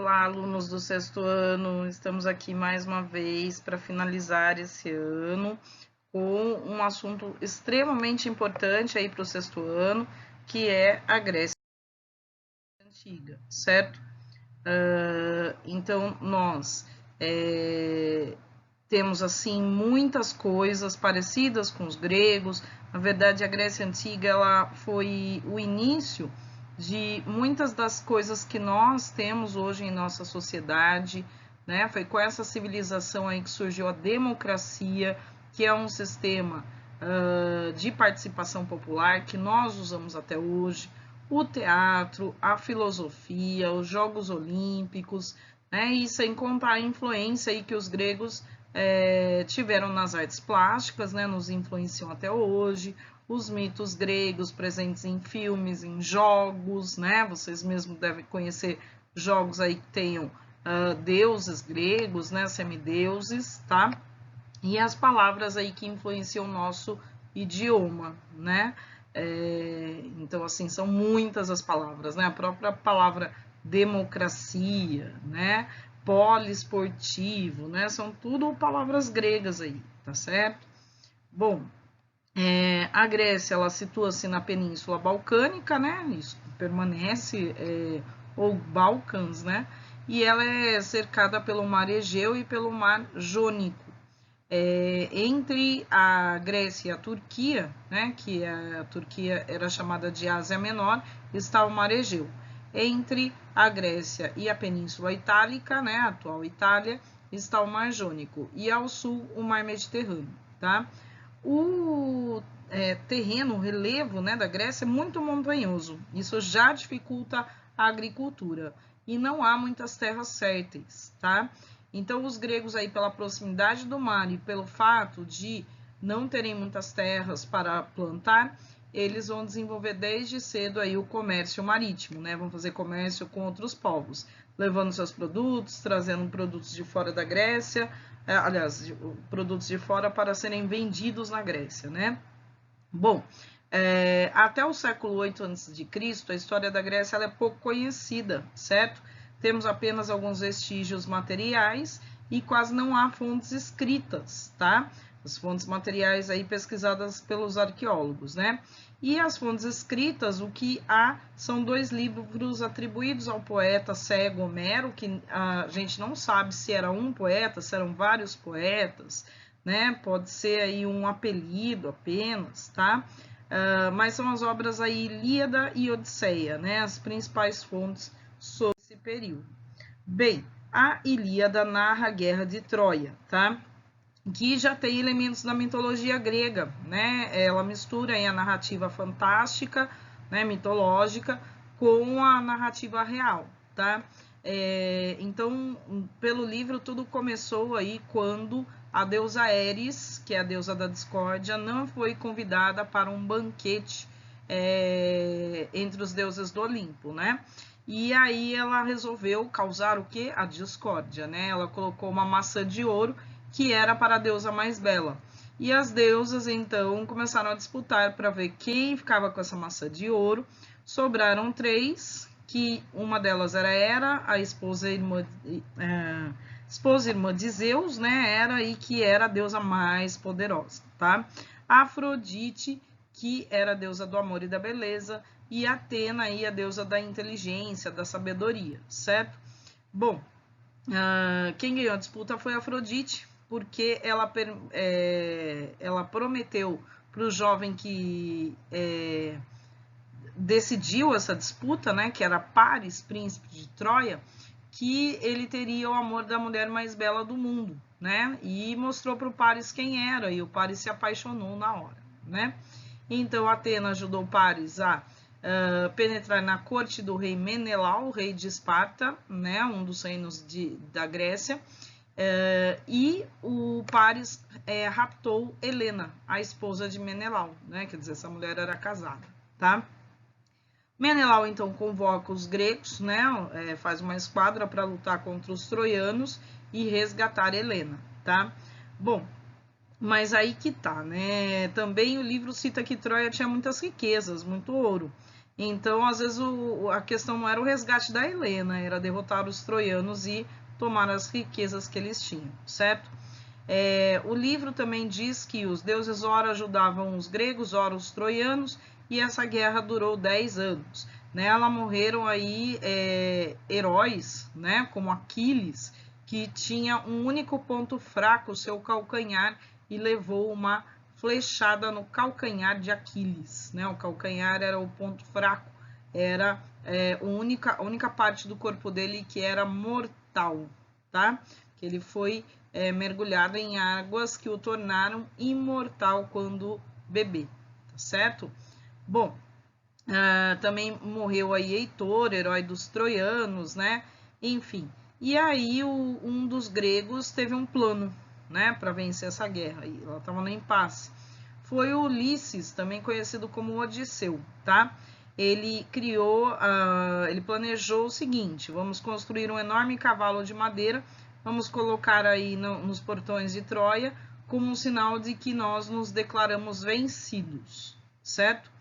Olá, alunos do sexto ano, estamos aqui mais uma vez para finalizar esse ano com um assunto extremamente importante aí para o sexto ano, que é a Grécia Antiga, certo? Então, nós temos, assim, muitas coisas parecidas com os gregos. Na verdade, a Grécia Antiga ela foi o início de muitas das coisas que nós temos hoje em nossa sociedade, né? Foi com essa civilização aí que surgiu a democracia, que é um sistema de participação popular que nós usamos até hoje, o teatro, a filosofia, os Jogos Olímpicos, né? E sem contar a influência aí que os gregos tiveram nas artes plásticas, né? Nos influenciam até hoje. Os mitos gregos presentes em filmes, em jogos, né? Vocês mesmos devem conhecer jogos aí que tenham deuses gregos, né? Semideuses, tá? E as palavras aí que influenciam o nosso idioma, né? Então, assim, são muitas as palavras, né? A própria palavra democracia, né? Poliesportivo, né? São tudo palavras gregas aí, tá certo? Bom, a Grécia, ela situa-se na Península Balcânica, né? Isso permanece, ou Balcãs, né? E ela é cercada pelo Mar Egeu e pelo Mar Jônico. Entre a Grécia e a Turquia, né, que a Turquia era chamada de Ásia Menor, está o Mar Egeu. Entre a Grécia e a Península Itálica, né, a atual Itália, está o Mar Jônico. E ao sul, o Mar Mediterrâneo. Tá? O terreno, o relevo, né, da Grécia é muito montanhoso. Isso já dificulta a agricultura. E não há muitas terras férteis. Tá? Então, os gregos aí, pela proximidade do mar e pelo fato de não terem muitas terras para plantar, eles vão desenvolver desde cedo aí o comércio marítimo, né? Vão fazer comércio com outros povos, levando seus produtos, trazendo produtos de fora da Grécia, aliás, produtos de fora para serem vendidos na Grécia, né? Bom, até o século 8 a.C., a história da Grécia ela é pouco conhecida, certo? Temos apenas alguns vestígios materiais e quase não há fontes escritas, tá? As fontes materiais aí pesquisadas pelos arqueólogos, né? E as fontes escritas, o que há são 2 livros atribuídos ao poeta cego Homero, que a gente não sabe se era um poeta, se eram vários poetas, né? Pode ser aí um apelido apenas, tá? Mas são as obras aí Ilíada e Odisseia, né? As principais fontes sobre esse período. Bem, a Ilíada narra a Guerra de Troia, tá? Que já tem elementos da mitologia grega, né? Ela mistura aí a narrativa fantástica, né, mitológica, com a narrativa real, tá? Então, pelo livro, tudo começou aí quando a deusa Ares, que é a deusa da discórdia, não foi convidada para um banquete entre os deuses do Olimpo, né? E aí ela resolveu causar o quê? A discórdia, né? Ela colocou uma maçã de ouro que era para a deusa mais bela. E as deusas, então, começaram a disputar para ver quem ficava com essa maçã de ouro. Sobraram 3, que uma delas era Hera, a esposa irmã de Zeus, né? Hera, e que era a deusa mais poderosa, tá? Afrodite, que era a deusa do amor e da beleza, e Atena, aí, a deusa da inteligência, da sabedoria, certo? Bom, quem ganhou a disputa foi Afrodite, porque ela prometeu para o jovem que decidiu essa disputa, né, que era Paris, príncipe de Troia, que ele teria o amor da mulher mais bela do mundo, né? E mostrou para o Paris quem era, e o Paris se apaixonou na hora, né? Então, Atena ajudou Paris a penetrar na corte do rei Menelau, rei de Esparta, né? Um dos reinos da Grécia, e o Paris raptou Helena, a esposa de Menelau, né? Quer dizer, essa mulher era casada, tá? Menelau, então, convoca os gregos, né? Faz uma esquadra para lutar contra os troianos e resgatar Helena, tá? Bom, mas aí que tá, né? Também o livro cita que Troia tinha muitas riquezas, muito ouro. Então, às vezes, a questão não era o resgate da Helena, era derrotar os troianos e tomar as riquezas que eles tinham, certo? O livro também diz que os deuses ora ajudavam os gregos, ora os troianos, e essa guerra durou 10 anos. Nela morreram aí heróis, né, como Aquiles, que tinha um único ponto fraco, o seu calcanhar, e levou uma flechada no calcanhar de Aquiles, né? O calcanhar era o ponto fraco, era a única parte do corpo dele que era mortal, tá? Que ele foi mergulhado em águas que o tornaram imortal quando bebê, tá certo? Bom, também morreu aí Heitor, herói dos troianos, né? Enfim, e aí um dos gregos teve um plano, né, para vencer essa guerra, e ela estava no impasse. Foi o Ulisses, também conhecido como Odisseu, tá? Ele ele planejou o seguinte: vamos construir um enorme cavalo de madeira, vamos colocar aí nos portões de Troia como um sinal de que nós nos declaramos vencidos, certo?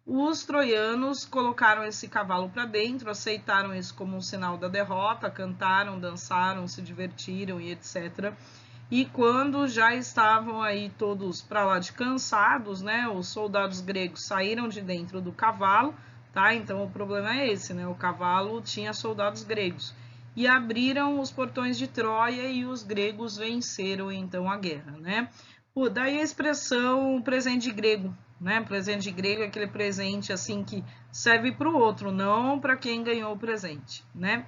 Os troianos colocaram esse cavalo para dentro, aceitaram isso como um sinal da derrota, cantaram, dançaram, se divertiram e etc. E quando já estavam aí todos para lá de cansados, né, os soldados gregos saíram de dentro do cavalo, tá? Então o problema é esse, né? O cavalo tinha soldados gregos. E abriram os portões de Troia e os gregos venceram então a guerra, né? Daí a expressão presente grego, né? Presente grego é aquele presente assim que serve para o outro, não para quem ganhou o presente, né?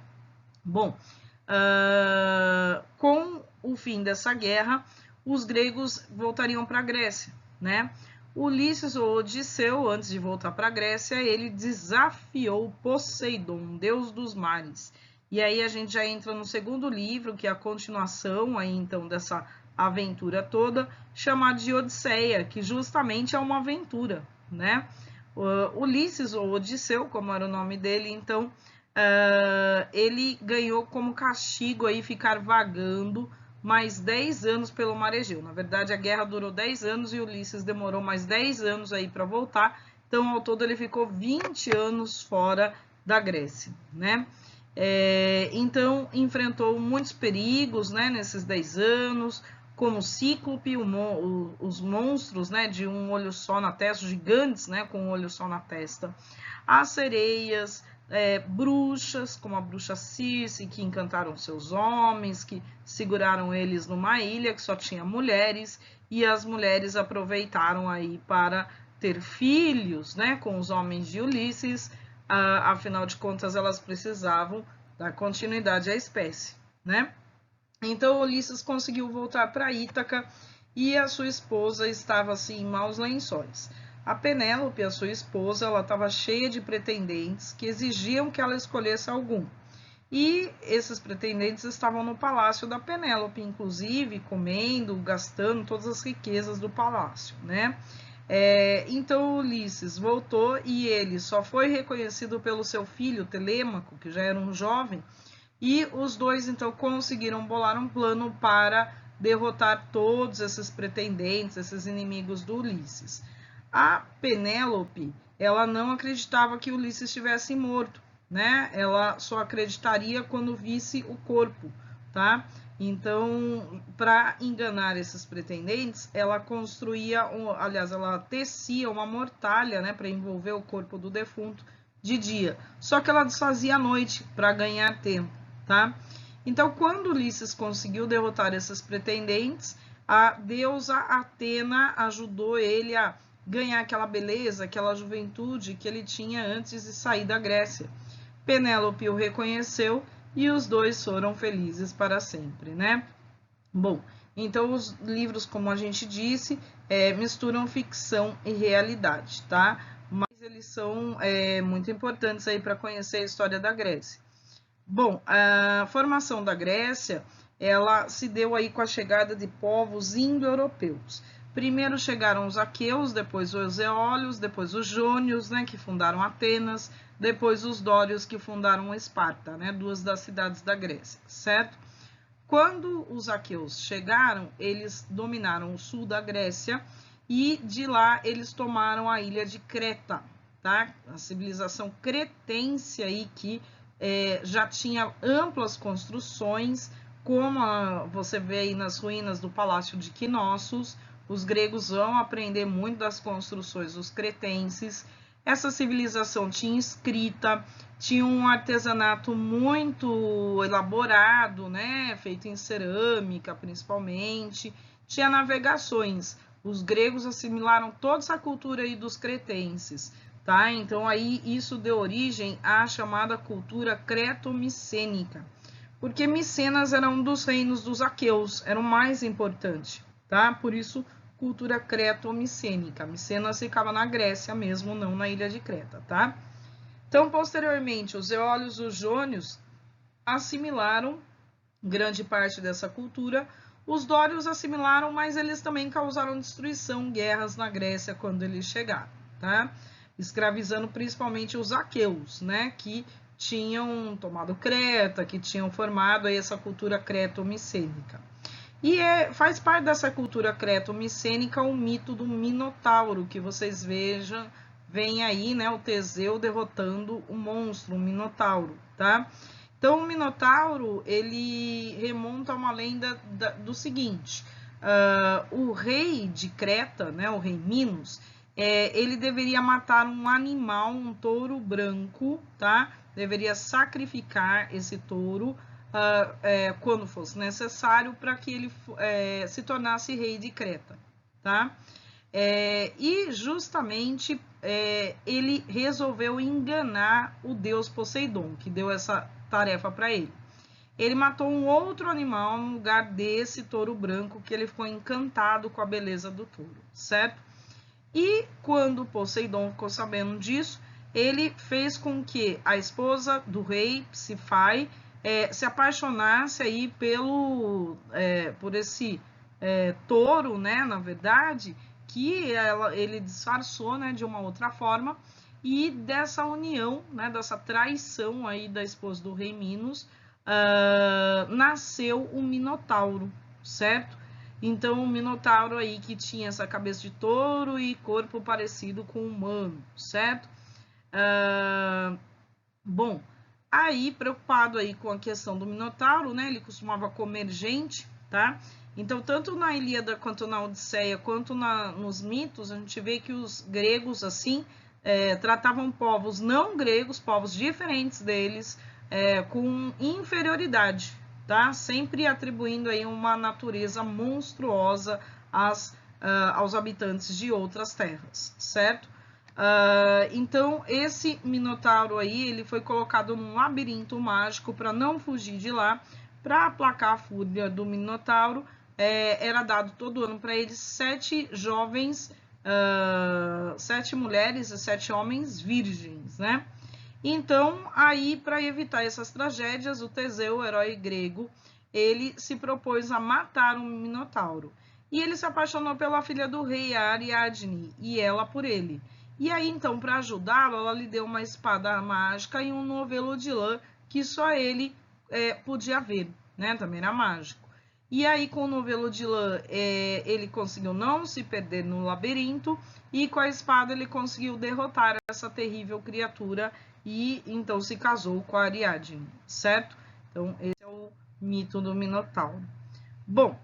Bom, com o fim dessa guerra, os gregos voltariam para a Grécia, né? Ulisses ou Odisseu, antes de voltar para a Grécia, ele desafiou Poseidon, deus dos mares. E aí a gente já entra no segundo livro, que é a continuação aí então dessa aventura toda, chamada de Odisseia, que justamente é uma aventura, né? Ulisses ou Odisseu, como era o nome dele, então ele ganhou como castigo aí ficar vagando mais 10 anos pelo mar Egeu. Na verdade, a guerra durou 10 anos e Ulisses demorou mais 10 anos aí para voltar. Então, ao todo, ele ficou 20 anos fora da Grécia, né? Então, enfrentou muitos perigos, né, nesses 10 anos, como o Cíclope, os monstros, né, de um olho só na testa, gigantes, né, com um olho só na testa, as sereias, bruxas, como a bruxa Circe, que encantaram seus homens, que seguraram eles numa ilha que só tinha mulheres, e as mulheres aproveitaram aí para ter filhos, né, com os homens de Ulisses. Afinal de contas, elas precisavam dar continuidade à espécie, né? Então, Ulisses conseguiu voltar para Ítaca e a sua esposa estava assim em maus lençóis. A Penélope, a sua esposa, ela estava cheia de pretendentes que exigiam que ela escolhesse algum. E esses pretendentes estavam no palácio da Penélope, inclusive comendo, gastando todas as riquezas do palácio, né? Então Ulisses voltou e ele só foi reconhecido pelo seu filho Telêmaco, que já era um jovem, e os dois então conseguiram bolar um plano para derrotar todos esses pretendentes, esses inimigos do Ulisses. A Penélope, ela não acreditava que Ulisses estivesse morto, né? Ela só acreditaria quando visse o corpo, tá? Então, para enganar esses pretendentes, ela construía, aliás, ela tecia uma mortalha, né, para envolver o corpo do defunto de dia. Só que ela desfazia à noite para ganhar tempo, tá? Então, quando Ulisses conseguiu derrotar esses pretendentes, a deusa Atena ajudou ele a ganhar aquela beleza, aquela juventude que ele tinha antes de sair da Grécia. Penélope o reconheceu e os dois foram felizes para sempre, né? Bom, então os livros, como a gente disse, misturam ficção e realidade, tá? Mas eles são muito importantes aí para conhecer a história da Grécia. Bom, a formação da Grécia, ela se deu aí com a chegada de povos indo-europeus. Primeiro chegaram os aqueus, depois os eólios, depois os jônios, né, que fundaram Atenas, depois os dórios, que fundaram Esparta, né, duas das cidades da Grécia, certo? Quando os aqueus chegaram, eles dominaram o sul da Grécia e de lá eles tomaram a ilha de Creta, tá? A civilização cretense aí que já tinha amplas construções, como você vê aí nas ruínas do Palácio de Knossos. Os gregos vão aprender muito das construções dos cretenses. Essa civilização tinha escrita, tinha um artesanato muito elaborado, né, feito em cerâmica principalmente, tinha navegações. Os gregos assimilaram toda essa cultura aí dos cretenses, tá? Então aí isso deu origem à chamada cultura creto-micênica, porque Micenas era um dos reinos dos aqueus, era o mais importante, tá? Por isso cultura creto-micênica. Micenas ficava na Grécia mesmo, não na ilha de Creta, tá? Então, posteriormente, os eólios e os jônios assimilaram grande parte dessa cultura. Os dórios assimilaram, mas eles também causaram destruição, guerras na Grécia quando eles chegaram, tá? Escravizando principalmente os aqueus, né? Que tinham tomado Creta, que tinham formado aí essa cultura creto-micênica. E faz parte dessa cultura creto-micênica o mito do Minotauro, que vocês vejam, vem aí, né, o Teseu derrotando o monstro, o Minotauro, tá? Então, o Minotauro, ele remonta a uma lenda do seguinte, o rei de Creta, né, o rei Minos, ele deveria matar um animal, um touro branco, tá? Deveria sacrificar esse touro, quando fosse necessário, para que ele se tornasse rei de Creta, tá? E justamente ele resolveu enganar o deus Poseidon, que deu essa tarefa para ele. Ele matou um outro animal no lugar desse touro branco, que ele ficou encantado com a beleza do touro, certo? E quando Poseidon ficou sabendo disso, ele fez com que a esposa do rei, Psifai, se apaixonasse aí por esse touro, né, na verdade, que ele disfarçou, né, de uma outra forma, e dessa união, né, dessa traição aí da esposa do rei Minos, nasceu o Minotauro, certo? Então, o Minotauro aí que tinha essa cabeça de touro e corpo parecido com humano, certo? Bom, aí preocupado aí com a questão do Minotauro, né? Ele costumava comer gente, tá? Então, tanto na Ilíada quanto na Odisseia, quanto nos mitos, a gente vê que os gregos, assim, tratavam povos não gregos, povos diferentes deles, com inferioridade, tá? Sempre atribuindo aí uma natureza monstruosa aos habitantes de outras terras, certo? Então, esse Minotauro aí, ele foi colocado num labirinto mágico para não fugir de lá, para aplacar a fúria do Minotauro. Era dado todo ano para eles 7 jovens, 7 mulheres e 7 homens virgens, né? Então, aí, para evitar essas tragédias, o Teseu, o herói grego, ele se propôs a matar um Minotauro. E ele se apaixonou pela filha do rei, a Ariadne, e ela por ele. E aí, então, para ajudá-lo, ela lhe deu uma espada mágica e um novelo de lã que só ele podia ver, né? Também era mágico. E aí, com o novelo de lã, ele conseguiu não se perder no labirinto, e com a espada ele conseguiu derrotar essa terrível criatura, e então se casou com a Ariadne, certo? Então, esse é o mito do Minotauro. Bom,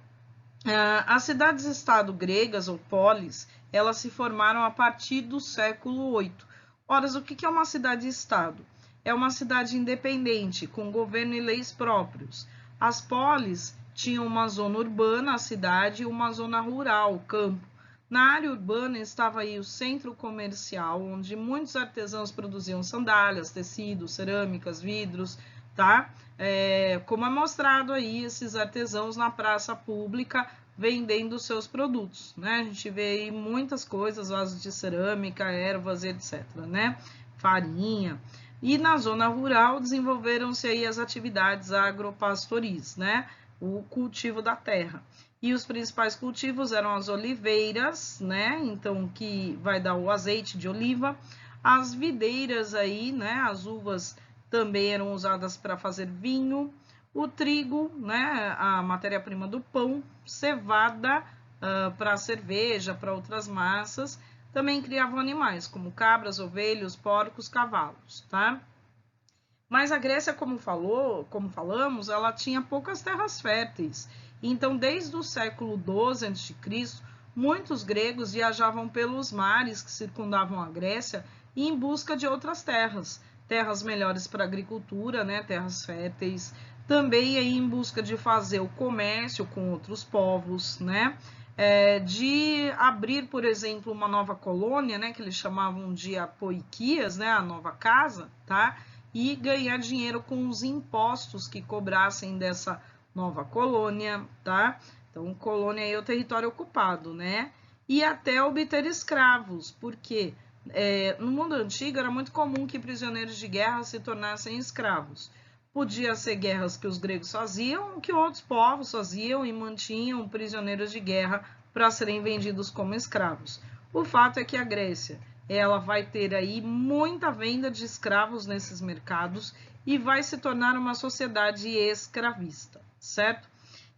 as cidades-estado gregas, ou polis, elas se formaram a partir do século VIII. Ora, o que é uma cidade-estado? É uma cidade independente, com governo e leis próprios. As polis tinham uma zona urbana, a cidade, e uma zona rural, o campo. Na área urbana estava aí o centro comercial, onde muitos artesãos produziam sandálias, tecidos, cerâmicas, vidros, tá? Como é mostrado aí, esses artesãos na praça pública vendendo seus produtos, né? A gente vê aí muitas coisas, vasos de cerâmica, ervas, etc, né? Farinha. E na zona rural desenvolveram-se aí as atividades agropastoris, né? O cultivo da terra. E os principais cultivos eram as oliveiras, né? Então, que vai dar o azeite de oliva. As videiras aí, né? As uvas também eram usadas para fazer vinho. O trigo, né? A matéria-prima do pão. Cevada para cerveja, para outras massas. também criavam animais, como cabras, ovelhas, porcos, cavalos, tá? Mas a Grécia, como falamos, ela tinha poucas terras férteis. Então, desde o século XII a.C., muitos gregos viajavam pelos mares que circundavam a Grécia em busca de outras terras, terras melhores para a agricultura, né, terras férteis, também aí em busca de fazer o comércio com outros povos, né, de abrir, por exemplo, uma nova colônia, né, que eles chamavam de apoiquias, né, a nova casa, tá? E ganhar dinheiro com os impostos que cobrassem dessa nova colônia, tá? Então, colônia é o território ocupado, né? E até obter escravos, porque no mundo antigo era muito comum que prisioneiros de guerra se tornassem escravos. Podia ser guerras que os gregos faziam, que outros povos faziam e mantinham prisioneiros de guerra para serem vendidos como escravos. O fato é que a Grécia, ela vai ter aí muita venda de escravos nesses mercados e vai se tornar uma sociedade escravista, certo?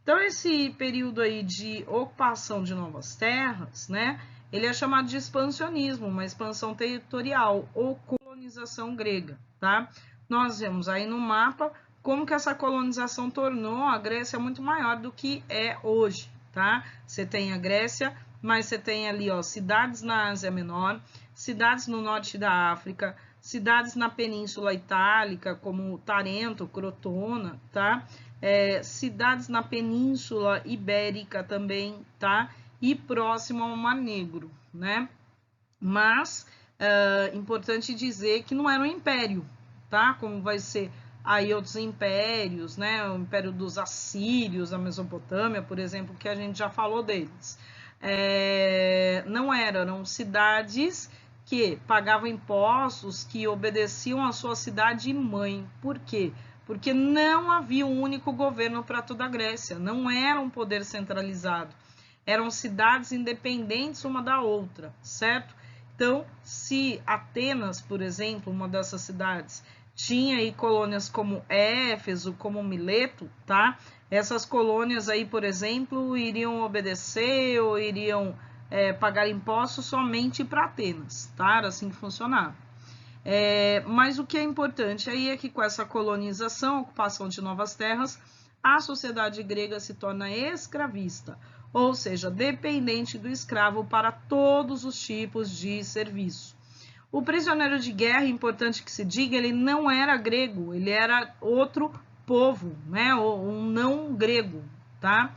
Então, esse período aí de ocupação de novas terras, né, ele é chamado de expansionismo, uma expansão territorial ou colonização grega, tá? Nós vemos aí no mapa como que essa colonização tornou a Grécia muito maior do que é hoje, tá? Você tem a Grécia, mas você tem ali, ó, cidades na Ásia Menor, cidades no norte da África, cidades na Península Itálica, como Tarento, Crotona, tá? Cidades na Península Ibérica também, tá? E próximo ao Mar Negro, né? Mas, importante dizer que não era um império, tá? Como vai ser aí outros impérios, né? O Império dos Assírios, a Mesopotâmia, por exemplo, que a gente já falou deles. Não eram cidades que pagavam impostos, que obedeciam à sua cidade mãe. Por quê? Porque não havia um único governo para toda a Grécia, não era um poder centralizado. Eram cidades independentes uma da outra, certo? Então, se Atenas, por exemplo, uma dessas cidades, tinha aí colônias como Éfeso, como Mileto, tá? Essas colônias aí, por exemplo, iriam obedecer ou iriam pagar impostos somente para Atenas, tá? Era assim que funcionava. Mas o que é importante aí é que com essa colonização, ocupação de novas terras, a sociedade grega se torna escravista, ou seja, dependente do escravo para todos os tipos de serviço. O prisioneiro de guerra, importante que se diga, ele não era grego, ele era outro povo, né? Um não grego, tá?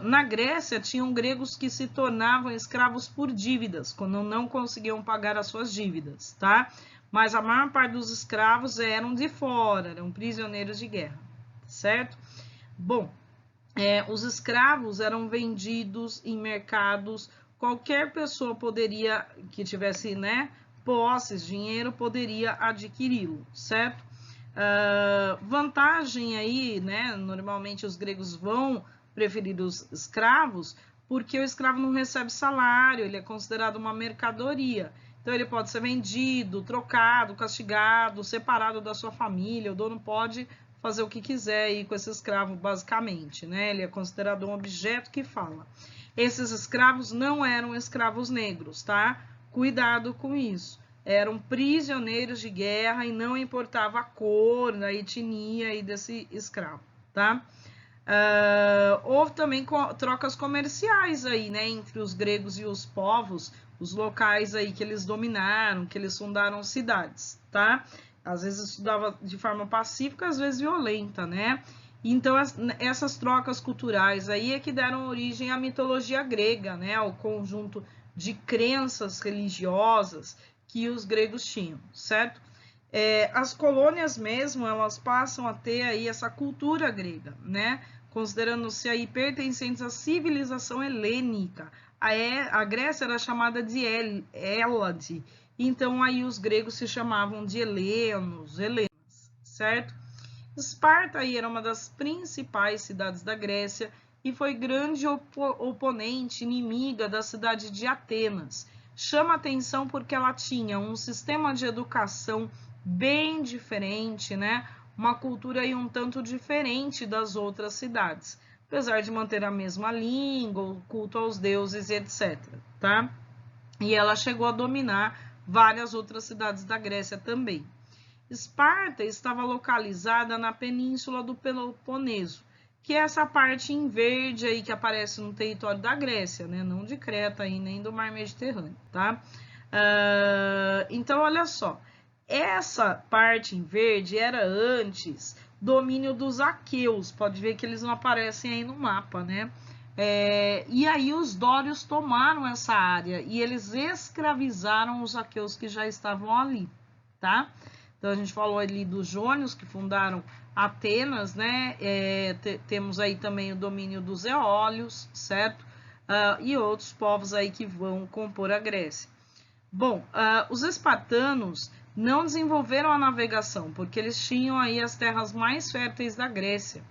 Na Grécia, tinham gregos que se tornavam escravos por dívidas, quando não conseguiam pagar as suas dívidas, tá? Mas a maior parte dos escravos eram de fora, eram prisioneiros de guerra, certo? Bom, os escravos eram vendidos em mercados, qualquer pessoa poderia, que tivesse, né, posses, dinheiro, poderia adquiri-lo, certo? Vantagem aí, né, normalmente os gregos vão preferir os escravos, porque o escravo não recebe salário, ele é considerado uma mercadoria. Então, ele pode ser vendido, trocado, castigado, separado da sua família, o dono pode fazer o que quiser aí com esse escravo, basicamente, né? Ele é considerado um objeto que fala. Esses escravos não eram escravos negros, tá? Cuidado com isso. Eram prisioneiros de guerra e não importava a cor, a etnia aí desse escravo, tá? Houve também trocas comerciais aí, né, entre os gregos e os povos, os locais aí que eles dominaram, que eles fundaram cidades, tá? Às vezes estudava de forma pacífica, às vezes violenta, né? Então, essas trocas culturais aí é que deram origem à mitologia grega, né? Ao conjunto de crenças religiosas que os gregos tinham, certo? As colônias mesmo, elas passam a ter aí essa cultura grega, né? Considerando-se aí pertencentes à civilização helênica. A Grécia era chamada de Hélade, então aí os gregos se chamavam de helenas, certo? Esparta aí era uma das principais cidades da Grécia e foi grande oponente, inimiga da cidade de Atenas. Chama atenção porque ela tinha um sistema de educação bem diferente, né? Uma cultura aí um tanto diferente das outras cidades, apesar de manter a mesma língua, o culto aos deuses, etc, tá? e ela chegou a dominar várias outras cidades da Grécia também. Esparta estava localizada na península do Peloponeso, que é essa parte em verde aí que aparece no território da Grécia, né? Não de Creta aí, nem do Mar Mediterrâneo, tá? Então, olha só, essa parte em verde era antes domínio dos aqueus, pode ver que eles não aparecem aí no mapa, né? E aí os dórios tomaram essa área e eles escravizaram os aqueus que já estavam ali, tá? Então a gente falou ali dos jônios que fundaram Atenas, né? Temos aí também o domínio dos eólios, certo? E outros povos aí que vão compor a Grécia. Bom, os espartanos não desenvolveram a navegação, porque eles tinham aí as terras mais férteis da Grécia.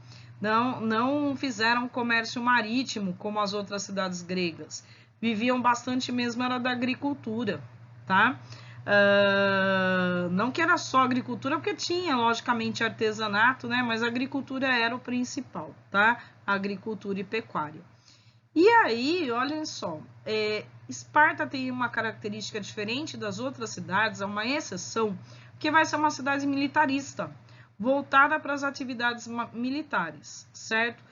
Não fizeram comércio marítimo como as outras cidades gregas. Viviam bastante mesmo era da agricultura, tá? Não que era só agricultura, porque tinha, logicamente, artesanato, né? Mas a agricultura era o principal, tá? Agricultura e pecuária. E aí, olhem só, Esparta tem uma característica diferente das outras cidades, é uma exceção, que vai ser uma cidade militarista, voltada para as atividades militares, certo?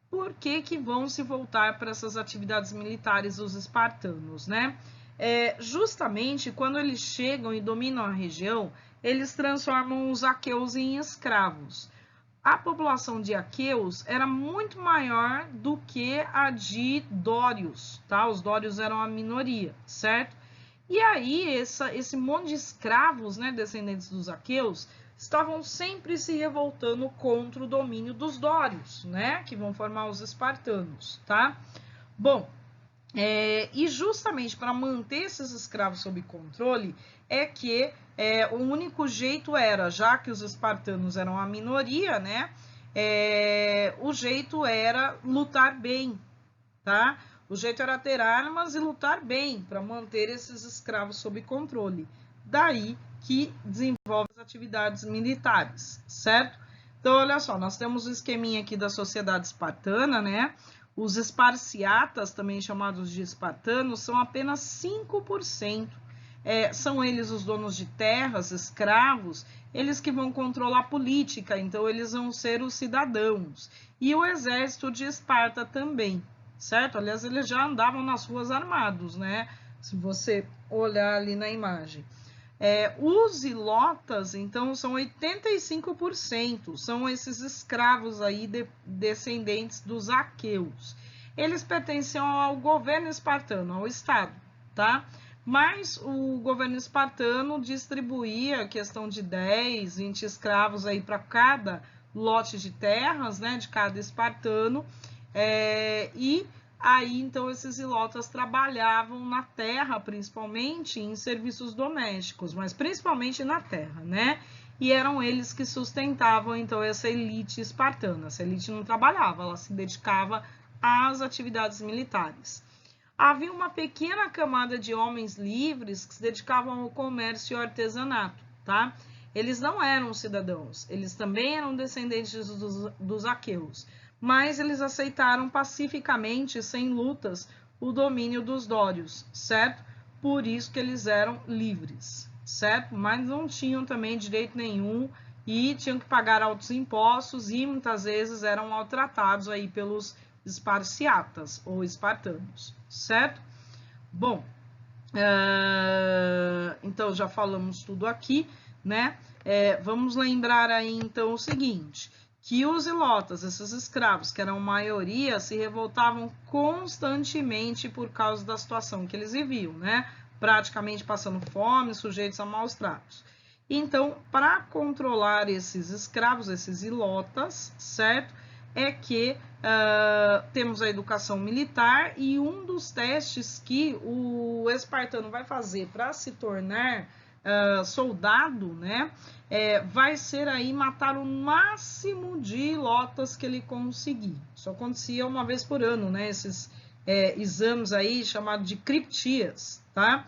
Por que que vão se voltar para essas atividades militares os espartanos, né? Justamente quando eles chegam e dominam a região, eles transformam os aqueus em escravos. A população de aqueus era muito maior do que a de dórios, tá? Os dórios eram a minoria, certo? E aí, esse monte de escravos, né, descendentes dos aqueus, estavam sempre se revoltando contra o domínio dos dórios, né, que vão formar os espartanos, tá? Bom, e justamente para manter esses escravos sob controle é que o único jeito era, já que os espartanos eram a minoria, né, o jeito era lutar bem, tá? O jeito era ter armas e lutar bem para manter esses escravos sob controle. Daí que desenvolve as atividades militares, certo? Então, olha só, nós temos o esqueminha aqui da sociedade espartana, né? Os esparciatas, também chamados de espartanos, são apenas 5%. São eles os donos de terras, escravos, eles que vão controlar a política, então eles vão ser os cidadãos. E o exército de Esparta também, certo? Aliás, eles já andavam nas ruas armados, né? Se você olhar ali na imagem. Os ilotas, então, são 85%, são esses escravos aí descendentes dos aqueus. Eles pertenciam ao governo espartano, ao Estado, tá? Mas o governo espartano distribuía a questão de 10, 20 escravos aí para cada lote de terras, né, de cada espartano, e aí, então, esses ilotas trabalhavam na terra, principalmente em serviços domésticos, mas principalmente na terra, né? E eram eles que sustentavam, então, essa elite espartana. Essa elite não trabalhava, ela se dedicava às atividades militares. Havia uma pequena camada de homens livres que se dedicavam ao comércio e ao artesanato, tá? Eles não eram cidadãos, eles também eram descendentes dos aqueus, mas eles aceitaram pacificamente, sem lutas, o domínio dos dórios, certo? Por isso que eles eram livres, certo? Mas não tinham também direito nenhum e tinham que pagar altos impostos e muitas vezes eram maltratados aí pelos esparciatas ou espartanos, certo? Bom, então já falamos tudo aqui, né? Vamos lembrar aí então o seguinte, que os ilotas, esses escravos, que eram maioria, se revoltavam constantemente por causa da situação que eles viviam, né? Praticamente passando fome, sujeitos a maus tratos. Então, para controlar esses escravos, esses ilotas, certo? É que temos a educação militar e um dos testes que o espartano vai fazer para se tornar soldado, né? Vai ser aí matar o máximo de ilotas que ele conseguir. Isso acontecia uma vez por ano, né? Esses exames aí chamados de criptias, tá?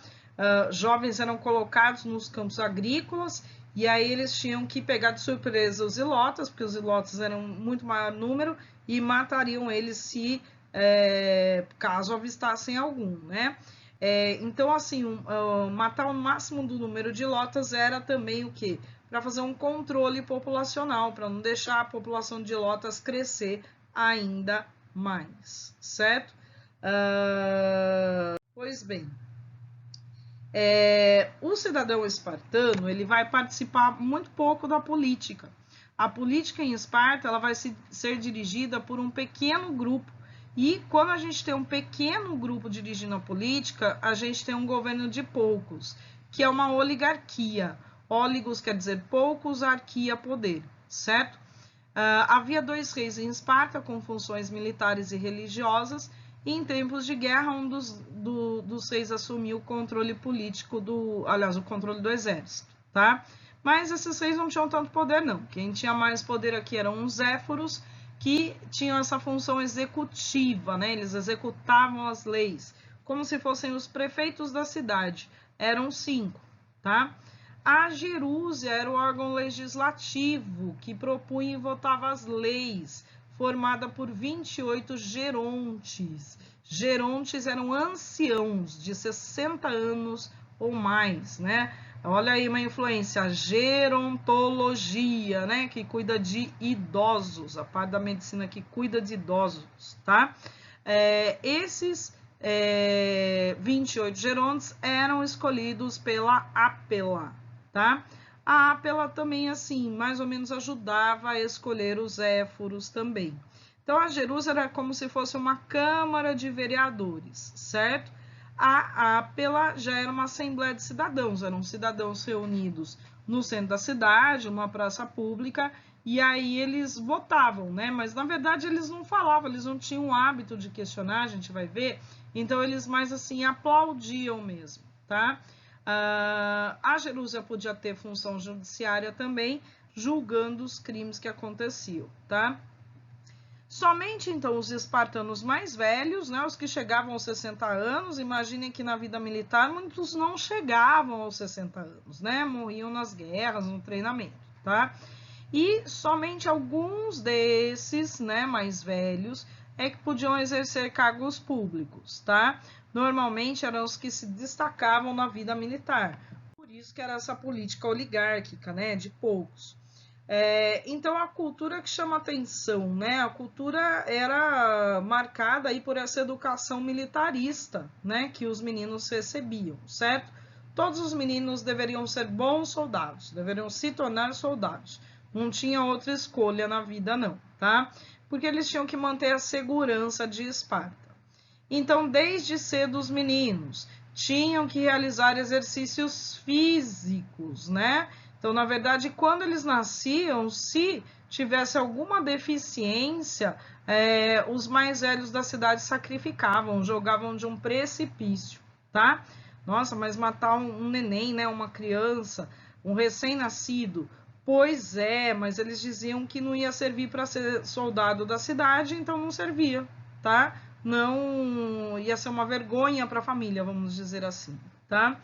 Jovens eram colocados nos campos agrícolas e aí eles tinham que pegar de surpresa os ilotas, porque os ilotas eram muito maior número e matariam eles se caso avistassem algum, né? Então, assim, matar o máximo do número de lotas era também o quê? Para fazer um controle populacional, para não deixar a população de lotas crescer ainda mais, certo? Pois bem, o cidadão espartano ele vai participar muito pouco da política. A política em Esparta ela vai ser dirigida por um pequeno grupo. E quando a gente tem um pequeno grupo dirigindo a política, a gente tem um governo de poucos, que é uma oligarquia. Óligos quer dizer poucos, arquia, poder, certo? Havia 2 reis em Esparta com funções militares e religiosas, e em tempos de guerra, um dos reis assumiu o controle político o controle do exército, tá? Mas esses reis não tinham tanto poder, não. Quem tinha mais poder aqui eram os éforos, que tinham essa função executiva, né? Eles executavam as leis, como se fossem os prefeitos da cidade. Eram 5, tá? A gerúsia era o órgão legislativo que propunha e votava as leis, formada por 28 gerontes. Gerontes eram anciãos de 60 anos ou mais, né? Olha aí uma influência, a gerontologia, né? Que cuida de idosos, a parte da medicina que cuida de idosos, tá? Esses 28 gerontes eram escolhidos pela Apela, tá? A Apela também, assim, mais ou menos ajudava a escolher os éforos também. Então, a Jerusa era como se fosse uma Câmara de Vereadores, certo? A Apela já era uma Assembleia de Cidadãos, eram cidadãos reunidos no centro da cidade, numa praça pública, e aí eles votavam, né? Mas, na verdade, eles não falavam, eles não tinham o hábito de questionar, a gente vai ver, então eles mais, assim, aplaudiam mesmo, tá? A Jerusa podia ter função judiciária também, julgando os crimes que aconteciam, tá? Somente, então, os espartanos mais velhos, né, os que chegavam aos 60 anos, imaginem que na vida militar muitos não chegavam aos 60 anos, né, morriam nas guerras, no treinamento, tá? E somente alguns desses, né, mais velhos, é que podiam exercer cargos públicos, tá? Normalmente eram os que se destacavam na vida militar. Por isso que era essa política oligárquica, né, de poucos. Então a cultura que chama atenção, né? A cultura era marcada aí por essa educação militarista, né? Que os meninos recebiam, certo? Todos os meninos deveriam ser bons soldados, deveriam se tornar soldados. Não tinha outra escolha na vida, não, tá? Porque eles tinham que manter a segurança de Esparta. Então, desde cedo, os meninos tinham que realizar exercícios físicos, né? Então, na verdade, quando eles nasciam, se tivesse alguma deficiência, os mais velhos da cidade sacrificavam, jogavam de um precipício, tá? Nossa, mas matar um neném, né? Uma criança, um recém-nascido, pois é, mas eles diziam que não ia servir para ser soldado da cidade, então não servia, tá? Não ia ser uma vergonha para a família, vamos dizer assim, tá?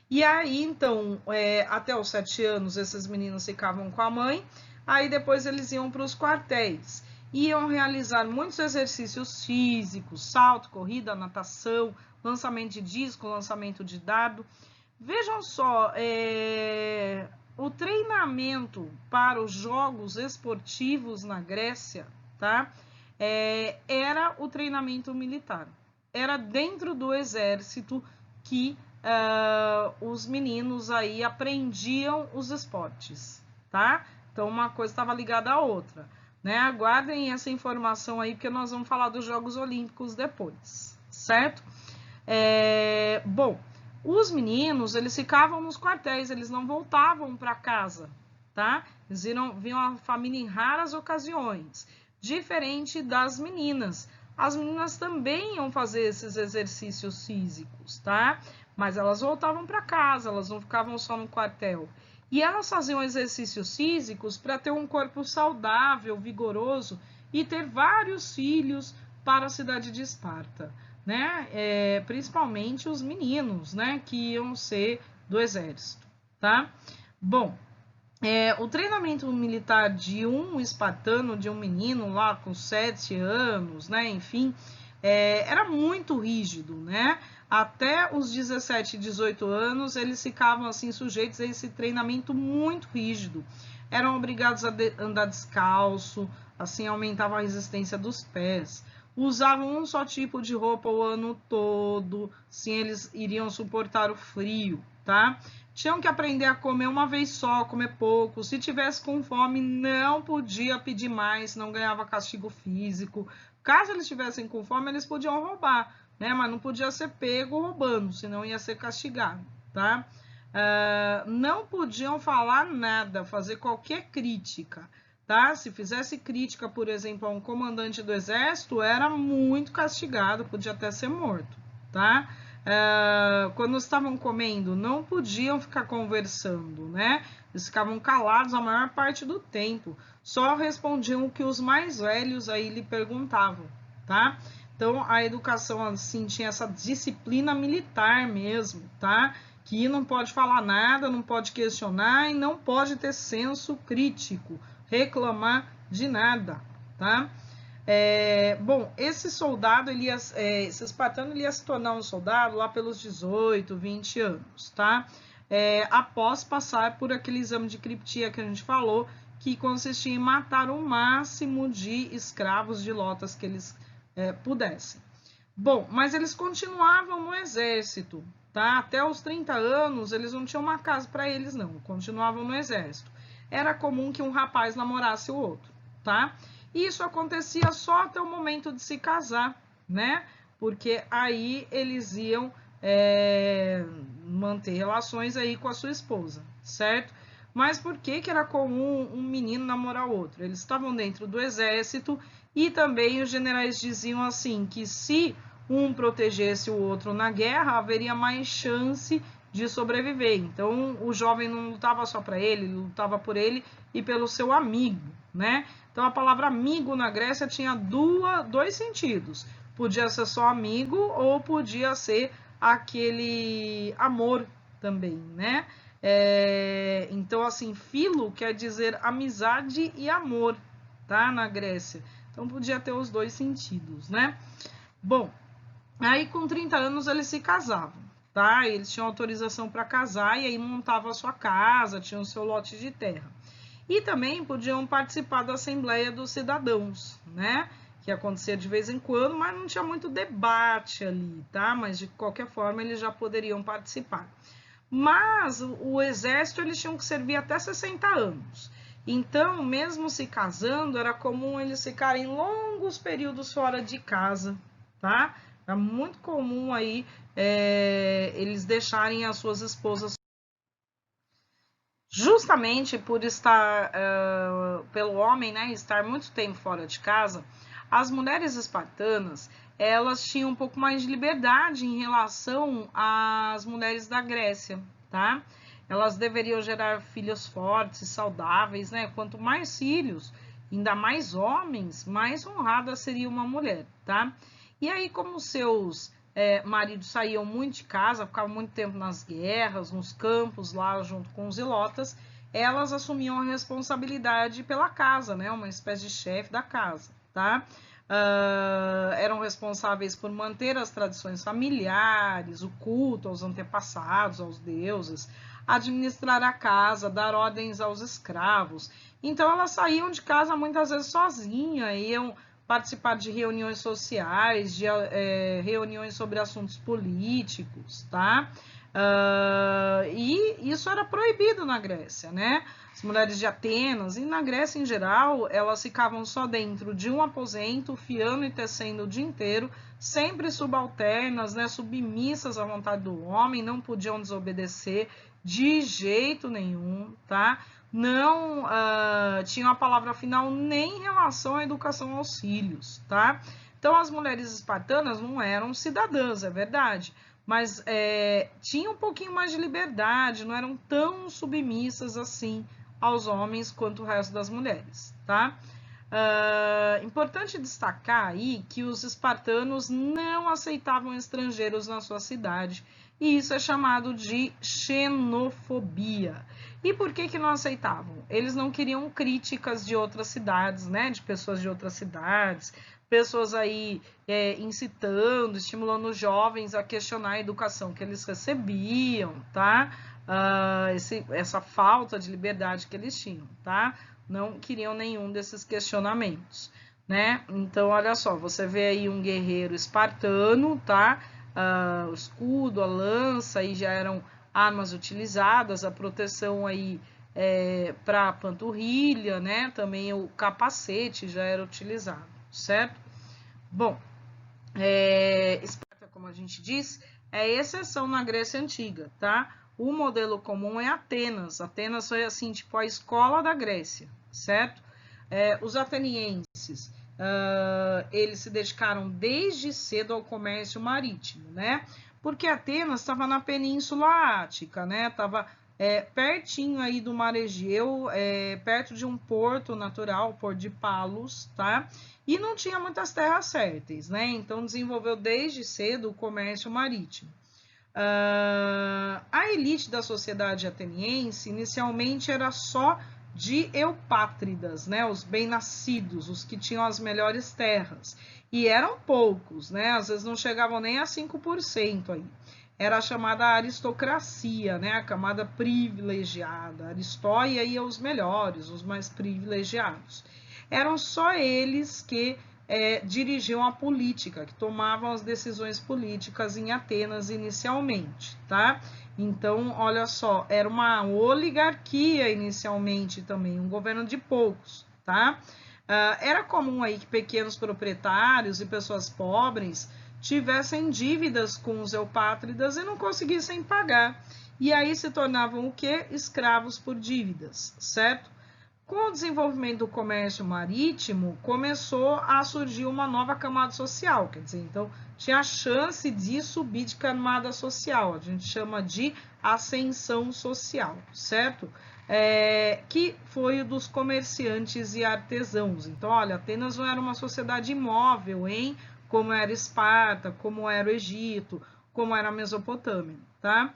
E aí, então, até os 7 anos, esses meninos ficavam com a mãe, aí depois eles iam para os quartéis, iam realizar muitos exercícios físicos, salto, corrida, natação, lançamento de disco, lançamento de dardo. Vejam só, o treinamento para os jogos esportivos na Grécia, tá? Era o treinamento militar. Era dentro do exército que os meninos aí aprendiam os esportes, tá? Então, uma coisa estava ligada à outra, né? Aguardem essa informação aí, porque nós vamos falar dos Jogos Olímpicos depois, certo? Bom, os meninos, eles ficavam nos quartéis, eles não voltavam para casa, tá? Eles viam a família em raras ocasiões, diferente das meninas. As meninas também iam fazer esses exercícios físicos, tá? Mas elas voltavam para casa, elas não ficavam só no quartel. E elas faziam exercícios físicos para ter um corpo saudável, vigoroso e ter vários filhos para a cidade de Esparta, né? Principalmente os meninos, né? Que iam ser do exército, tá? Bom, o treinamento militar de um espartano, de um menino lá com 7 anos, né? Enfim, era muito rígido, né? Até os 17, 18 anos, eles ficavam assim sujeitos a esse treinamento muito rígido. Eram obrigados a andar descalço, assim aumentava a resistência dos pés. Usavam um só tipo de roupa o ano todo, sim, eles iriam suportar o frio, tá? Tinham que aprender a comer uma vez só, comer pouco. Se tivesse com fome, não podia pedir mais, não ganhava castigo físico. Caso eles estivessem com fome, eles podiam roubar, né? Mas não podia ser pego roubando, senão ia ser castigado, tá? Não podiam falar nada, fazer qualquer crítica, tá? Se fizesse crítica, por exemplo, a um comandante do exército, era muito castigado, podia até ser morto, tá? Quando estavam comendo, não podiam ficar conversando, né? Eles ficavam calados a maior parte do tempo, só respondiam o que os mais velhos aí lhe perguntavam, tá? Então, a educação, assim, tinha essa disciplina militar mesmo, tá? Que não pode falar nada, não pode questionar e não pode ter senso crítico, reclamar de nada, tá? Bom, esse soldado, esse espartano, ele ia se tornar um soldado lá pelos 18, 20 anos, tá? Após passar por aquele exame de criptia que a gente falou, que consistia em matar o máximo de escravos de lotas que eles pudessem. Bom, mas eles continuavam no exército, tá? Até os 30 anos, eles não tinham uma casa para eles, não. Continuavam no exército. Era comum que um rapaz namorasse o outro, tá? Isso acontecia só até o momento de se casar, né? Porque aí eles iam manter relações aí com a sua esposa, certo? Mas por que era comum um menino namorar o outro? Eles estavam dentro do exército e também os generais diziam assim, que se um protegesse o outro na guerra, haveria mais chance de sobreviver. Então, o jovem não lutava só para ele lutava por ele e pelo seu amigo, né? Então, a palavra amigo na Grécia tinha dois sentidos. Podia ser só amigo ou podia ser aquele amor também, né? Então, assim, filo quer dizer amizade e amor, tá? Na Grécia. Então, podia ter os dois sentidos, né? Bom, aí com 30 anos eles se casavam, tá? Eles tinham autorização para casar e aí montavam a sua casa, tinham o seu lote de terra. E também podiam participar da Assembleia dos Cidadãos, né? Que acontecia de vez em quando, mas não tinha muito debate ali, tá? Mas de qualquer forma eles já poderiam participar. Mas o exército eles tinham que servir até 60 anos. Então, mesmo se casando, era comum eles ficarem longos períodos fora de casa, tá? Era muito comum aí eles deixarem as suas esposas. Justamente por estar, pelo homem, né, estar muito tempo fora de casa, as mulheres espartanas, elas tinham um pouco mais de liberdade em relação às mulheres da Grécia, tá? Elas deveriam gerar filhos fortes, saudáveis, né? Quanto mais filhos, ainda mais homens, mais honrada seria uma mulher, tá? E aí, como seus maridos saíam muito de casa, ficavam muito tempo nas guerras, nos campos lá junto com os ilotas, elas assumiam a responsabilidade pela casa, né? Uma espécie de chefe da casa, tá? Eram responsáveis por manter as tradições familiares, o culto aos antepassados, aos deuses, administrar a casa, dar ordens aos escravos. Então elas saíam de casa muitas vezes sozinhas, iam participar de reuniões sociais, de reuniões sobre assuntos políticos, tá? E isso era proibido na Grécia, né? As mulheres de Atenas e na Grécia em geral, elas ficavam só dentro de um aposento, fiando e tecendo o dia inteiro, sempre subalternas, né? Submissas à vontade do homem, não podiam desobedecer de jeito nenhum, tá? Não tinham a palavra final nem em relação à educação aos filhos, tá? Então, as mulheres espartanas não eram cidadãs, é verdade, mas tinham um pouquinho mais de liberdade, não eram tão submissas assim aos homens quanto o resto das mulheres, tá? Importante destacar aí que os espartanos não aceitavam estrangeiros na sua cidade e isso é chamado de xenofobia. E por que não aceitavam? Eles não queriam críticas de outras cidades, né, de pessoas de outras cidades, pessoas aí incitando, estimulando os jovens a questionar a educação que eles recebiam, tá? Essa falta de liberdade que eles tinham, tá? Não queriam nenhum desses questionamentos, né? Então, olha só, você vê aí um guerreiro espartano, tá? O escudo, a lança, aí já eram armas utilizadas, a proteção aí para a panturrilha, né? Também o capacete já era utilizado, certo? Bom, Esparta, como a gente diz, é exceção na Grécia Antiga, tá? O modelo comum é Atenas. Atenas foi assim, tipo, a escola da Grécia, certo? Os atenienses, eles se dedicaram desde cedo ao comércio marítimo, né? Porque Atenas estava na Península Ática, né? Estava pertinho aí do Mar Egeu, perto de um porto natural, o Porto de Palos, tá? E não tinha muitas terras férteis, né? Então desenvolveu desde cedo o comércio marítimo. A elite da sociedade ateniense inicialmente era só de eupátridas, né? Os bem-nascidos, os que tinham as melhores terras. E eram poucos, né? Às vezes não chegavam nem a 5% aí. Era a chamada aristocracia, né? A camada privilegiada. Aristó e aí os melhores, os mais privilegiados. Eram só eles que dirigiam a política, que tomavam as decisões políticas em Atenas inicialmente, tá? Então, olha só, era uma oligarquia inicialmente também, um governo de poucos, tá? Era comum aí que pequenos proprietários e pessoas pobres tivessem dívidas com os eupátridas e não conseguissem pagar. E aí se tornavam o quê? Escravos por dívidas, certo? Com o desenvolvimento do comércio marítimo, começou a surgir uma nova camada social, quer dizer, então tinha a chance de subir de camada social, a gente chama de ascensão social, certo? Que foi o dos comerciantes e artesãos. Então, olha, Atenas não era uma sociedade imóvel, hein? Como era Esparta, como era o Egito, como era a Mesopotâmia, tá?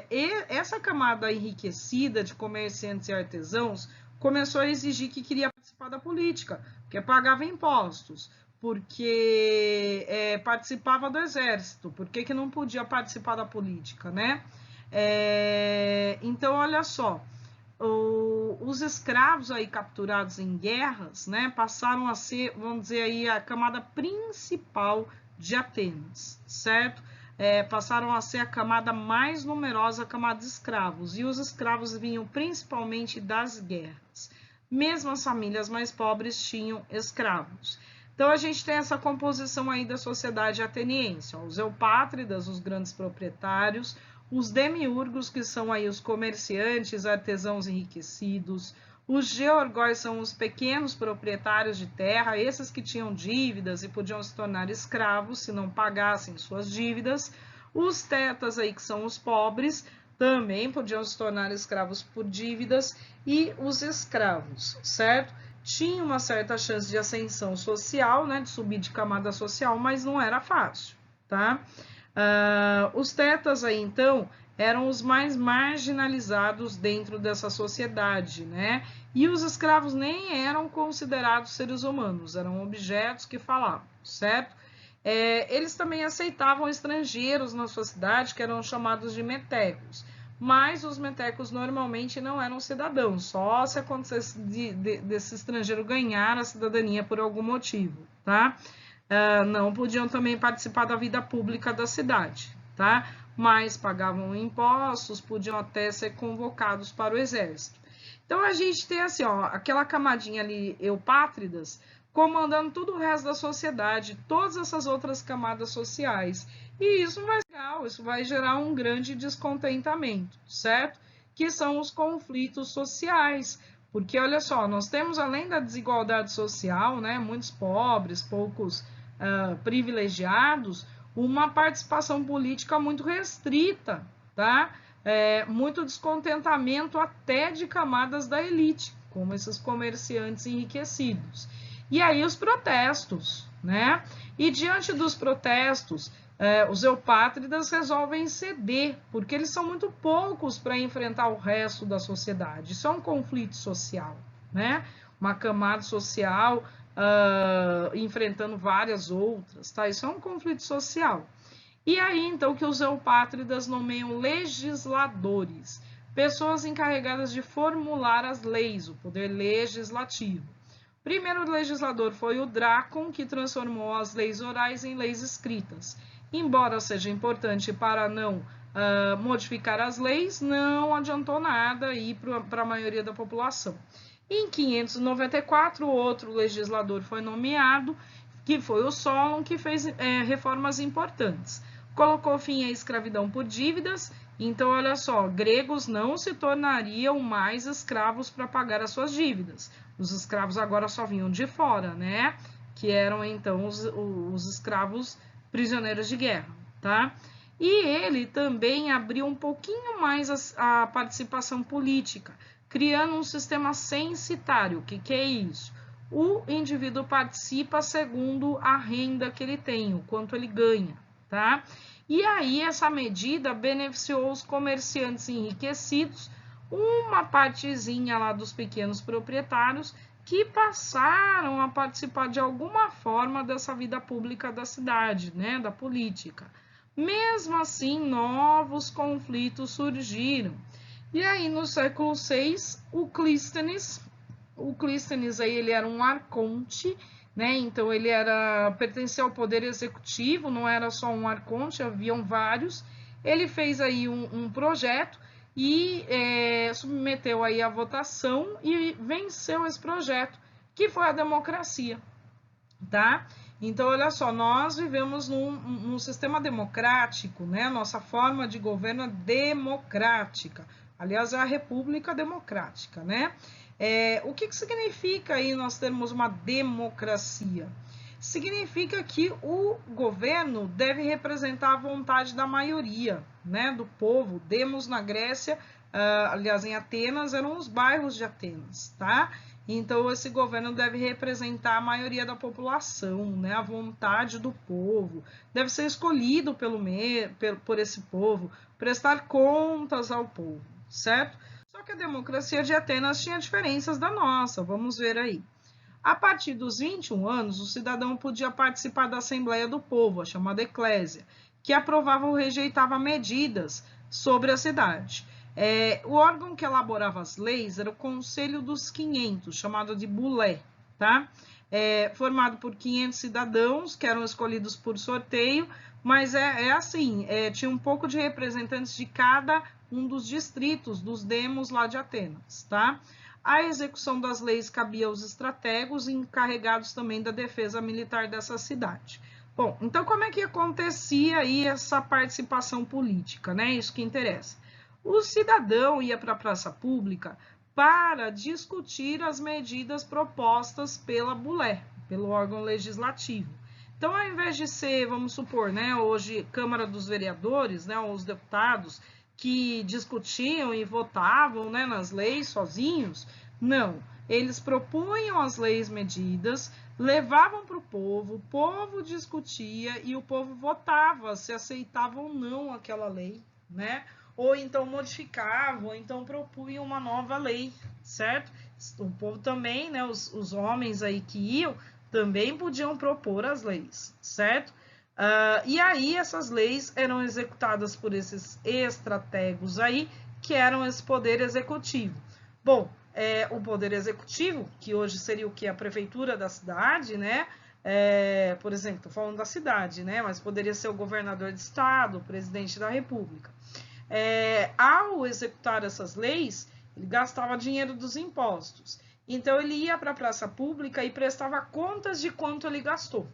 E essa camada enriquecida de comerciantes e artesãos começou a exigir que queria participar da política, porque pagava impostos, porque participava do exército, por que não podia participar da política, né? Então, olha só, os escravos aí capturados em guerras, né, passaram a ser, vamos dizer aí, a camada principal de Atenas, certo? Passaram a ser a camada mais numerosa, a camada de escravos, e os escravos vinham principalmente das guerras. Mesmo as famílias mais pobres tinham escravos. Então, a gente tem essa composição aí da sociedade ateniense, ó, os eupátridas, os grandes proprietários, os demiurgos, que são aí os comerciantes, artesãos enriquecidos, os georgóis são os pequenos proprietários de terra, esses que tinham dívidas e podiam se tornar escravos se não pagassem suas dívidas. Os tetas aí, que são os pobres, também podiam se tornar escravos por dívidas. E os escravos, certo? Tinha uma certa chance de ascensão social, né, de subir de camada social, mas não era fácil, tá? Os tetas aí, então, eram os mais marginalizados dentro dessa sociedade, né? E os escravos nem eram considerados seres humanos, eram objetos que falavam, certo? Eles também aceitavam estrangeiros na sua cidade, que eram chamados de metecos, mas os metecos normalmente não eram cidadãos, só se acontecesse desse estrangeiro ganhar a cidadania por algum motivo, tá? Não podiam também participar da vida pública da cidade, tá? Mas pagavam impostos, podiam até ser convocados para o exército. Então, a gente tem assim, ó, aquela camadinha ali, eupátridas, comandando todo o resto da sociedade, todas essas outras camadas sociais. E isso vai ser legal, isso vai gerar um grande descontentamento, certo? Que são os conflitos sociais. Porque, olha só, nós temos, além da desigualdade social, né, muitos pobres, poucos privilegiados, uma participação política muito restrita, tá? Muito descontentamento até de camadas da elite, como esses comerciantes enriquecidos. E aí os protestos, né? E diante dos protestos, os eupátridas resolvem ceder, porque eles são muito poucos para enfrentar o resto da sociedade. Isso é um conflito social, né? Uma camada social enfrentando várias outras, tá? Isso é um conflito social. E aí, então, que os eupátridas nomeiam legisladores, pessoas encarregadas de formular as leis, o poder legislativo. O primeiro legislador foi o Drácon, que transformou as leis orais em leis escritas. Embora seja importante para não modificar as leis, não adiantou nada aí para a maioria da população. Em 594, outro legislador foi nomeado, que foi o Solon, que fez reformas importantes. Colocou fim à escravidão por dívidas. Então, olha só, gregos não se tornariam mais escravos para pagar as suas dívidas. Os escravos agora só vinham de fora, né? Que eram, então, os escravos prisioneiros de guerra, tá? E ele também abriu um pouquinho mais a participação política, criando um sistema censitário. O que é isso? O indivíduo participa segundo a renda que ele tem, o quanto ele ganha, tá? E aí essa medida beneficiou os comerciantes enriquecidos, uma partezinha lá dos pequenos proprietários que passaram a participar de alguma forma dessa vida pública da cidade, né, da política. Mesmo assim, novos conflitos surgiram. E aí, no século VI, o Clístenes aí ele era um arconte, né? Então ele pertencia ao poder executivo, não era só um arconte, haviam vários. Ele fez aí um projeto e submeteu aí a votação e venceu esse projeto, que foi a democracia, tá? Então, olha só, nós vivemos num sistema democrático, né? Nossa forma de governo é democrática. Aliás, é a república democrática, né? O que significa aí nós termos uma democracia? Significa que o governo deve representar a vontade da maioria, né? Do povo. Demos na Grécia, aliás, em Atenas, eram os bairros de Atenas, tá? Então, esse governo deve representar a maioria da população, né? A vontade do povo, deve ser escolhido por esse povo, prestar contas ao povo, certo? Só que a democracia de Atenas tinha diferenças da nossa, vamos ver aí. A partir dos 21 anos, o cidadão podia participar da Assembleia do Povo, a chamada Eclésia, que aprovava ou rejeitava medidas sobre a cidade. O órgão que elaborava as leis era o Conselho dos 500, chamado de Bulé, tá? Formado por 500 cidadãos, que eram escolhidos por sorteio, mas assim, tinha um pouco de representantes de cada um dos distritos dos demos lá de Atenas, tá? A execução das leis cabia aos estrategos, encarregados também da defesa militar dessa cidade. Bom, então como é que acontecia aí essa participação política, né? Isso que interessa. O cidadão ia para a praça pública para discutir as medidas propostas pela Bulé, pelo órgão legislativo. Então, ao invés de ser, vamos supor, né, hoje Câmara dos Vereadores, né, os deputados que discutiam e votavam, né, nas leis sozinhos, não. Eles propunham as leis medidas, levavam para o povo discutia e o povo votava se aceitava ou não aquela lei, né? Ou então modificavam, ou então propunham uma nova lei, certo? O povo também, né, os homens aí que iam, também podiam propor as leis, certo? E aí essas leis eram executadas por esses estrategos aí, que eram esse poder executivo. Bom, o poder executivo, que hoje seria o que? A prefeitura da cidade, né? Por exemplo, estou falando da cidade, né? Mas poderia ser o governador de estado, o presidente da república. Ao executar essas leis, ele gastava dinheiro dos impostos. Então, ele ia para a praça pública e prestava contas de quanto ele gastou,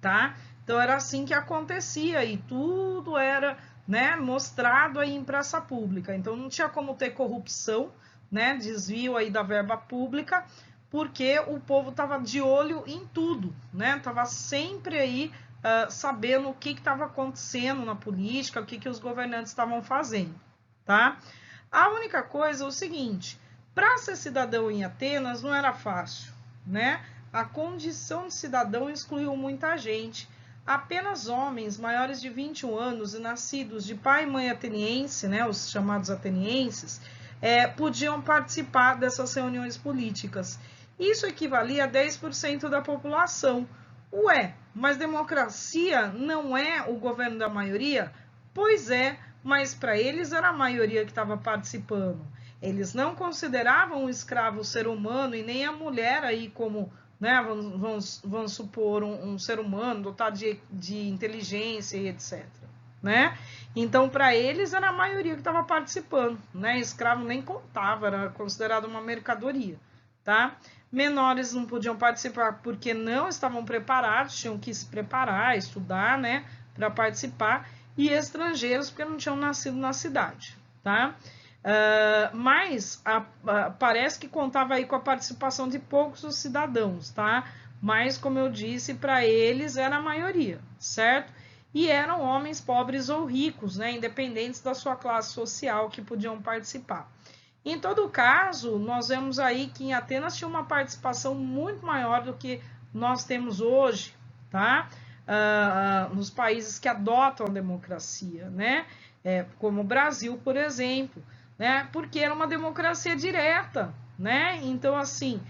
tá? Então, era assim que acontecia e tudo era, né, mostrado aí em praça pública. Então, não tinha como ter corrupção, né, desvio aí da verba pública, porque o povo estava de olho em tudo, né? Estava sempre aí sabendo o que estava acontecendo na política, o que os governantes estavam fazendo, tá? A única coisa é o seguinte, para ser cidadão em Atenas não era fácil, né? A condição de cidadão excluiu muita gente. apenas homens maiores de 21 anos e nascidos de pai e mãe ateniense, né, os chamados atenienses, podiam participar dessas reuniões políticas. Isso equivalia a 10% da população. Ué, mas democracia não é o governo da maioria? Pois é, mas para eles era a maioria que estava participando. Eles não consideravam o escravo ser humano e nem a mulher aí como, né, vamos supor, um ser humano dotado de inteligência e etc. Né? Então, para eles, era a maioria que estava participando. Né? Escravo nem contava, era considerado uma mercadoria. Tá? Menores não podiam participar porque não estavam preparados, tinham que se preparar, estudar, né, para participar, e estrangeiros porque não tinham nascido na cidade. Tá? Mas parece que contava aí com a participação de poucos os cidadãos, tá? Mas, como eu disse, para eles era a maioria, certo? E eram homens pobres ou ricos, né? Independentes da sua classe social que podiam participar. Em todo caso, nós vemos aí que em Atenas tinha uma participação muito maior do que nós temos hoje, tá? Nos países que adotam a democracia, né? Como o Brasil, por exemplo, né? Porque era uma democracia direta, né? Então, assim,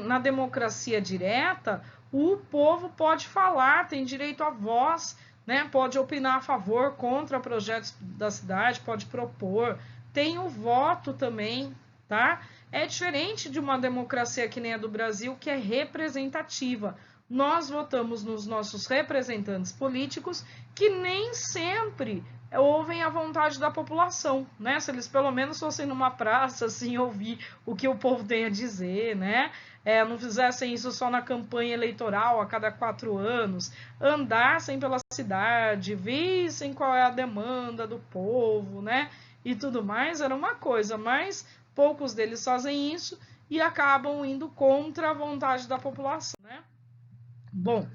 na democracia direta, o povo pode falar, tem direito à voz, né? Pode opinar a favor, contra projetos da cidade, pode propor, tem o voto também, tá? É diferente de uma democracia que nem a do Brasil, que é representativa. Nós votamos nos nossos representantes políticos que nem sempre ouvem a vontade da população, né? Se eles pelo menos fossem numa praça, assim, ouvir o que o povo tem a dizer, né? Não fizessem isso só na campanha eleitoral a cada 4 anos, andassem pela cidade, vissem qual é a demanda do povo, né? E tudo mais, era uma coisa, mas poucos deles fazem isso e acabam indo contra a vontade da população, né? Bom,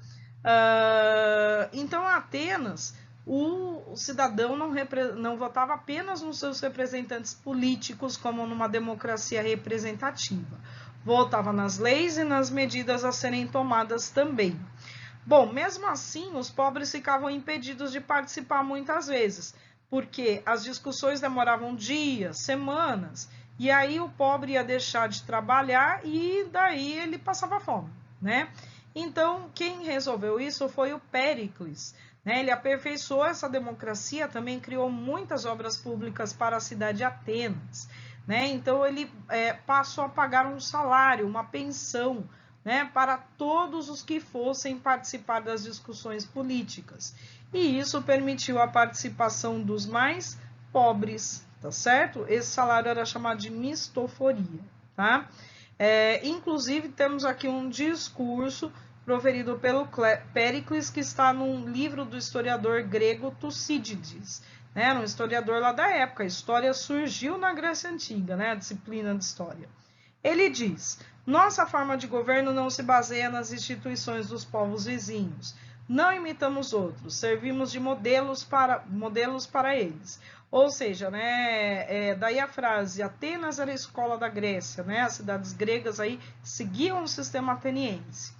então Atenas, o cidadão não votava apenas nos seus representantes políticos, como numa democracia representativa. Votava nas leis e nas medidas a serem tomadas também. Bom, mesmo assim, os pobres ficavam impedidos de participar muitas vezes, porque as discussões demoravam dias, semanas, e aí o pobre ia deixar de trabalhar e daí ele passava fome, né? Então, quem resolveu isso foi o Péricles, né? Ele aperfeiçoou essa democracia, também criou muitas obras públicas para a cidade de Atenas, né? Então, ele passou a pagar um salário, uma pensão, né, para todos os que fossem participar das discussões políticas. E isso permitiu a participação dos mais pobres, tá certo? Esse salário era chamado de mistoforia, tá? Inclusive, temos aqui um discurso proferido pelo Péricles, que está num livro do historiador grego Tucídides, né? Um historiador lá da época. A história surgiu na Grécia Antiga, né? A disciplina de história. Ele diz: nossa forma de governo não se baseia nas instituições dos povos vizinhos. Não imitamos outros, servimos de modelos para eles. Ou seja, né, daí a frase, Atenas era a escola da Grécia, né, as cidades gregas aí seguiam o sistema ateniense.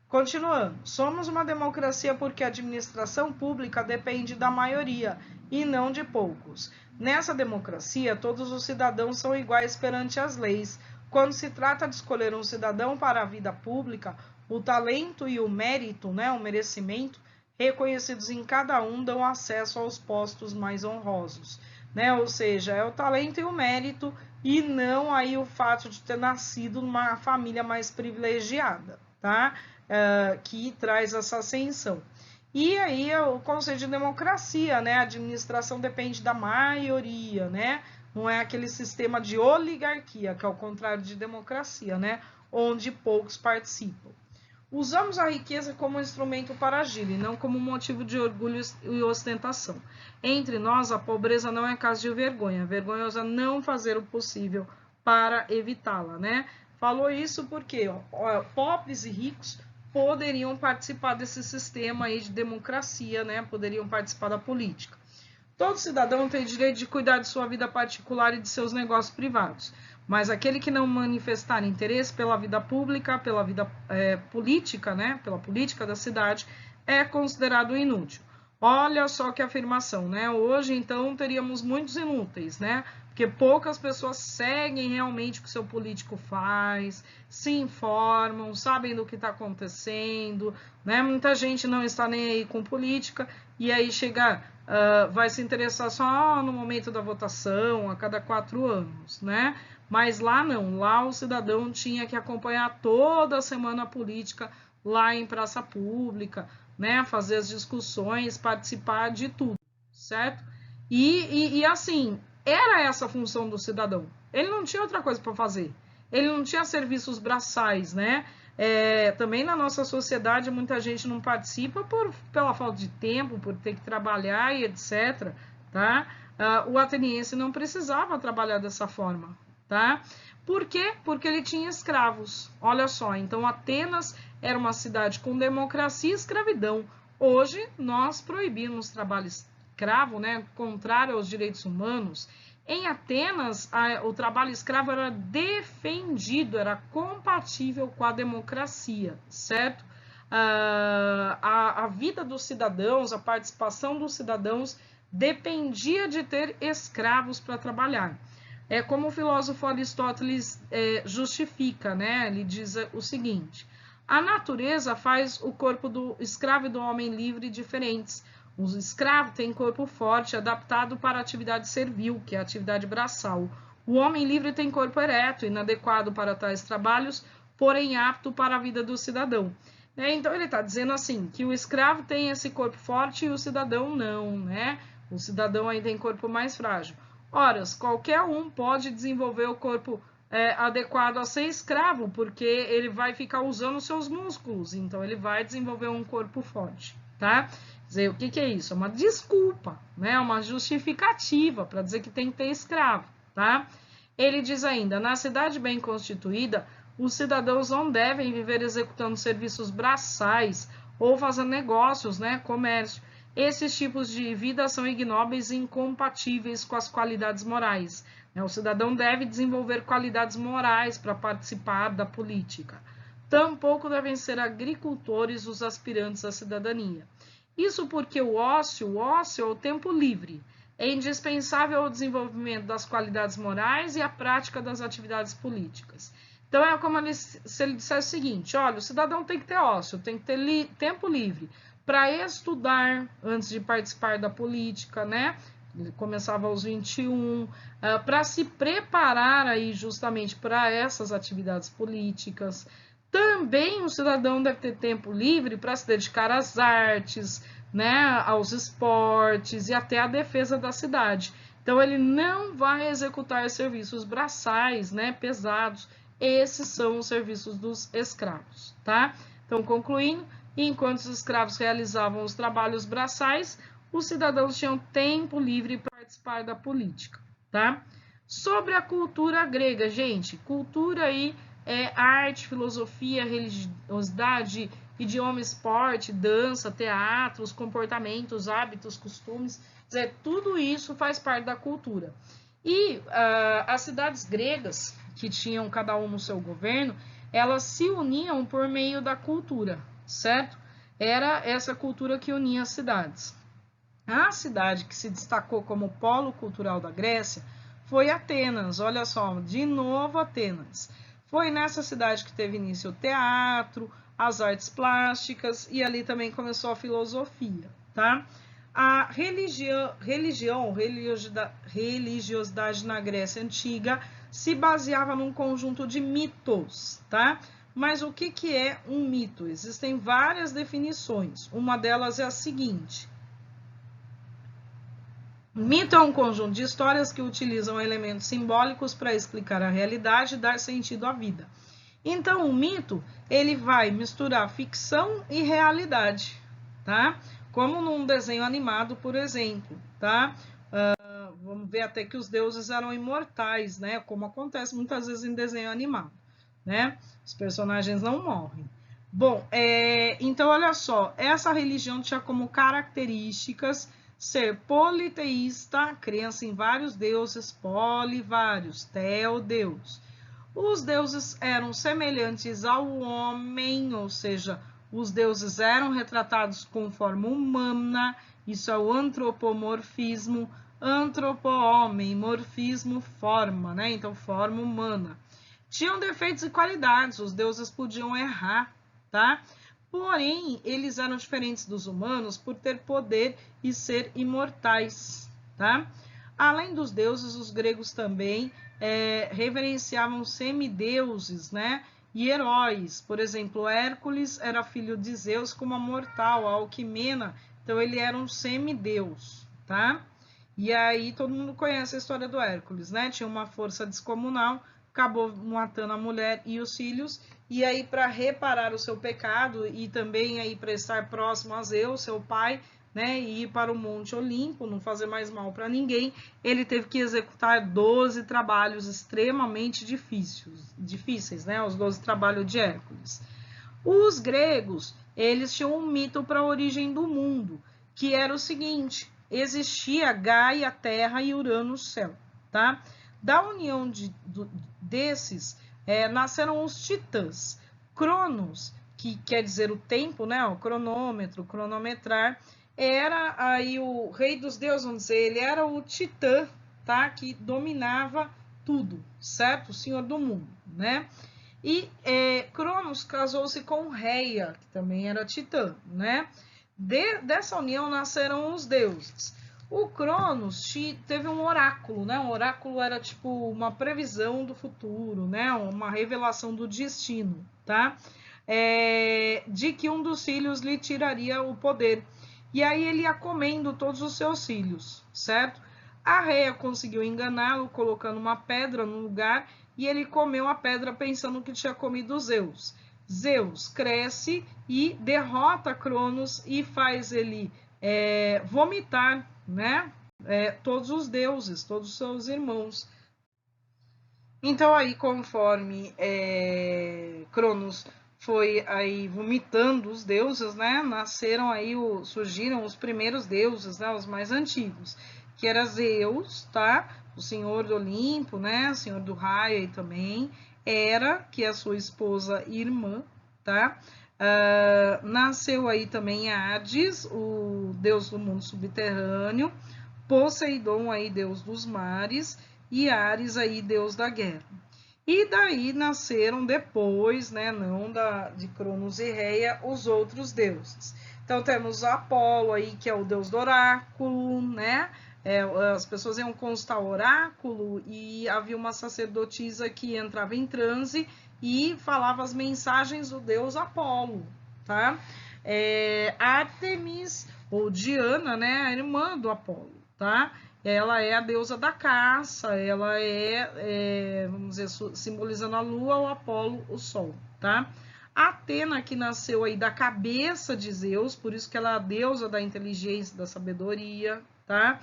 Continuando, somos uma democracia porque a administração pública depende da maioria e não de poucos. Nessa democracia, todos os cidadãos são iguais perante as leis. Quando se trata de escolher um cidadão para a vida pública, o talento e o mérito, né, o merecimento, reconhecidos em cada um, dão acesso aos postos mais honrosos. Né? Ou seja, é o talento e o mérito e não aí o fato de ter nascido numa família mais privilegiada, tá? Que traz essa ascensão. E aí o conceito de democracia, né? A administração depende da maioria, né? Não é aquele sistema de oligarquia, que é o contrário de democracia, né? Onde poucos participam. Usamos a riqueza como instrumento para agir e não como motivo de orgulho e ostentação. Entre nós, a pobreza não é caso de vergonha. É vergonhosa não fazer o possível para evitá-la, né? Falou isso porque pobres e ricos poderiam participar desse sistema aí de democracia, né? Poderiam participar da política. Todo cidadão tem direito de cuidar de sua vida particular e de seus negócios privados, mas aquele que não manifestar interesse pela vida pública, pela vida política, né, pela política da cidade, é considerado inútil. Olha só que afirmação, né? Hoje, então, teríamos muitos inúteis, né? Porque poucas pessoas seguem realmente o que seu político faz, se informam, sabem do que está acontecendo, né? Muita gente não está nem aí com política e aí chega, vai se interessar só no momento da votação, a cada 4 anos, né? Mas lá não, lá o cidadão tinha que acompanhar toda a semana política lá em praça pública, né? Fazer as discussões, participar de tudo, certo? E assim, era essa a função do cidadão. Ele não tinha outra coisa para fazer. Ele não tinha serviços braçais, né? Também na nossa sociedade muita gente não participa pela falta de tempo, por ter que trabalhar e etc. Tá? O ateniense não precisava trabalhar dessa forma. Tá? Por quê? Porque ele tinha escravos. Olha só, então Atenas era uma cidade com democracia e escravidão. Hoje nós proibimos trabalho escravo, né? Contrário aos direitos humanos. Em Atenas, o trabalho escravo era defendido, era compatível com a democracia, certo? A vida dos cidadãos, a participação dos cidadãos dependia de ter escravos para trabalhar. É como o filósofo Aristóteles justifica, né? Ele diz o seguinte: a natureza faz o corpo do escravo e do homem livre diferentes. O escravo tem corpo forte, adaptado para a atividade servil, que é a atividade braçal. O homem livre tem corpo ereto, inadequado para tais trabalhos, porém apto para a vida do cidadão. Então ele está dizendo assim, que o escravo tem esse corpo forte e o cidadão não, né? O cidadão aí tem corpo mais frágil. Ora, qualquer um pode desenvolver o corpo adequado a ser escravo, porque ele vai ficar usando os seus músculos, então ele vai desenvolver um corpo forte, tá? Dizer, o que é isso? É uma desculpa, né? Uma justificativa para dizer que tem que ter escravo, tá? Ele diz ainda, na cidade bem constituída, os cidadãos não devem viver executando serviços braçais ou fazendo negócios, né? Comércio. Esses tipos de vida são ignóbeis e incompatíveis com as qualidades morais. O cidadão deve desenvolver qualidades morais para participar da política. Tampouco devem ser agricultores os aspirantes à cidadania. Isso porque o ócio é o tempo livre. É indispensável ao desenvolvimento das qualidades morais e à prática das atividades políticas. Então, é como se ele dissesse o seguinte, olha, o cidadão tem que ter ócio, tem que ter tempo livre para estudar antes de participar da política, né? Ele começava aos 21, para se preparar aí justamente para essas atividades políticas. Também o cidadão deve ter tempo livre para se dedicar às artes, né, aos esportes e até à defesa da cidade. Então, ele não vai executar serviços braçais, né, pesados. Esses são os serviços dos escravos, tá? Então, concluindo, enquanto os escravos realizavam os trabalhos braçais, os cidadãos tinham tempo livre para participar da política, tá? Sobre a cultura grega, gente, cultura aí é arte, filosofia, religiosidade, idioma, esporte, dança, teatro, os comportamentos, hábitos, costumes, tudo isso faz parte da cultura. E as cidades gregas, que tinham cada um no seu governo, elas se uniam por meio da cultura, certo? Era essa cultura que unia as cidades. A cidade que se destacou como polo cultural da Grécia foi Atenas. Olha só, de novo Atenas. Foi nessa cidade que teve início o teatro, as artes plásticas e ali também começou a filosofia, tá? A religiosidade na Grécia Antiga se baseava num conjunto de mitos, tá? Mas o que é um mito? Existem várias definições. Uma delas é a seguinte: mito é um conjunto de histórias que utilizam elementos simbólicos para explicar a realidade e dar sentido à vida. Então, o mito, ele vai misturar ficção e realidade, tá? Como num desenho animado, por exemplo, tá? Vamos ver até que os deuses eram imortais, né? Como acontece muitas vezes em desenho animado, né? Os personagens não morrem. Bom, então olha só, essa religião tinha como características ser politeísta, crença em vários deuses, vários, Deus. Os deuses eram semelhantes ao homem, ou seja, os deuses eram retratados com forma humana, isso é o antropomorfismo, antropo-homem, morfismo, forma, né? Então, forma humana. Tinham defeitos e qualidades, os deuses podiam errar, tá? Porém, eles eram diferentes dos humanos por ter poder e ser imortais, tá? Além dos deuses, os gregos também reverenciavam semideuses, né? E heróis. Por exemplo, Hércules era filho de Zeus com uma mortal, a Alquimena, então ele era um semideus, tá? E aí todo mundo conhece a história do Hércules, né? Tinha uma força descomunal, acabou matando a mulher e os filhos, e aí para reparar o seu pecado e também aí para estar próximo a Zeus, seu pai, né, e ir para o Monte Olimpo, não fazer mais mal para ninguém, ele teve que executar 12 trabalhos extremamente difíceis, né, os 12 trabalhos de Hércules. Os gregos, eles tinham um mito para a origem do mundo, que era o seguinte: existia Gaia, Terra e Urano, céu, tá? Da união desses, nasceram os titãs. Cronos, que quer dizer o tempo, né? O cronômetro, cronometrar, era aí o rei dos deuses, vamos dizer, ele era o titã, tá? Que dominava tudo, certo? O senhor do mundo, né? E Cronos casou-se com Reia, que também era titã, né? Dessa união nasceram os deuses. O Cronos teve um oráculo, né? Um oráculo era tipo uma previsão do futuro, né? Uma revelação do destino, tá? De que um dos filhos lhe tiraria o poder. E aí ele ia comendo todos os seus filhos, certo? A Reia conseguiu enganá-lo, colocando uma pedra no lugar, e ele comeu a pedra pensando que tinha comido Zeus. Zeus cresce e derrota Cronos e faz ele vomitar, né? Todos os deuses, todos os seus irmãos. Então aí, conforme Cronos foi aí vomitando os deuses, né? Nasceram aí, surgiram os primeiros deuses, né? Os mais antigos, que era Zeus, tá? O senhor do Olimpo, né? O senhor do raio aí também. Hera, que é a sua esposa e irmã, tá? Nasceu aí também Hades, o deus do mundo subterrâneo, Poseidon aí, deus dos mares, e Ares aí, deus da guerra. E daí nasceram depois, né, não de Cronos e Reia, os outros deuses. Então temos Apolo aí, que é o deus do oráculo, né? As pessoas iam constar o oráculo e havia uma sacerdotisa que entrava em transe e falava as mensagens do deus Apolo, tá? Ártemis, ou Diana, né, a irmã do Apolo, tá? Ela é a deusa da caça, ela vamos dizer, simbolizando a lua, o Apolo, o sol, tá? Atena, que nasceu aí da cabeça de Zeus, por isso que ela é a deusa da inteligência, da sabedoria, tá?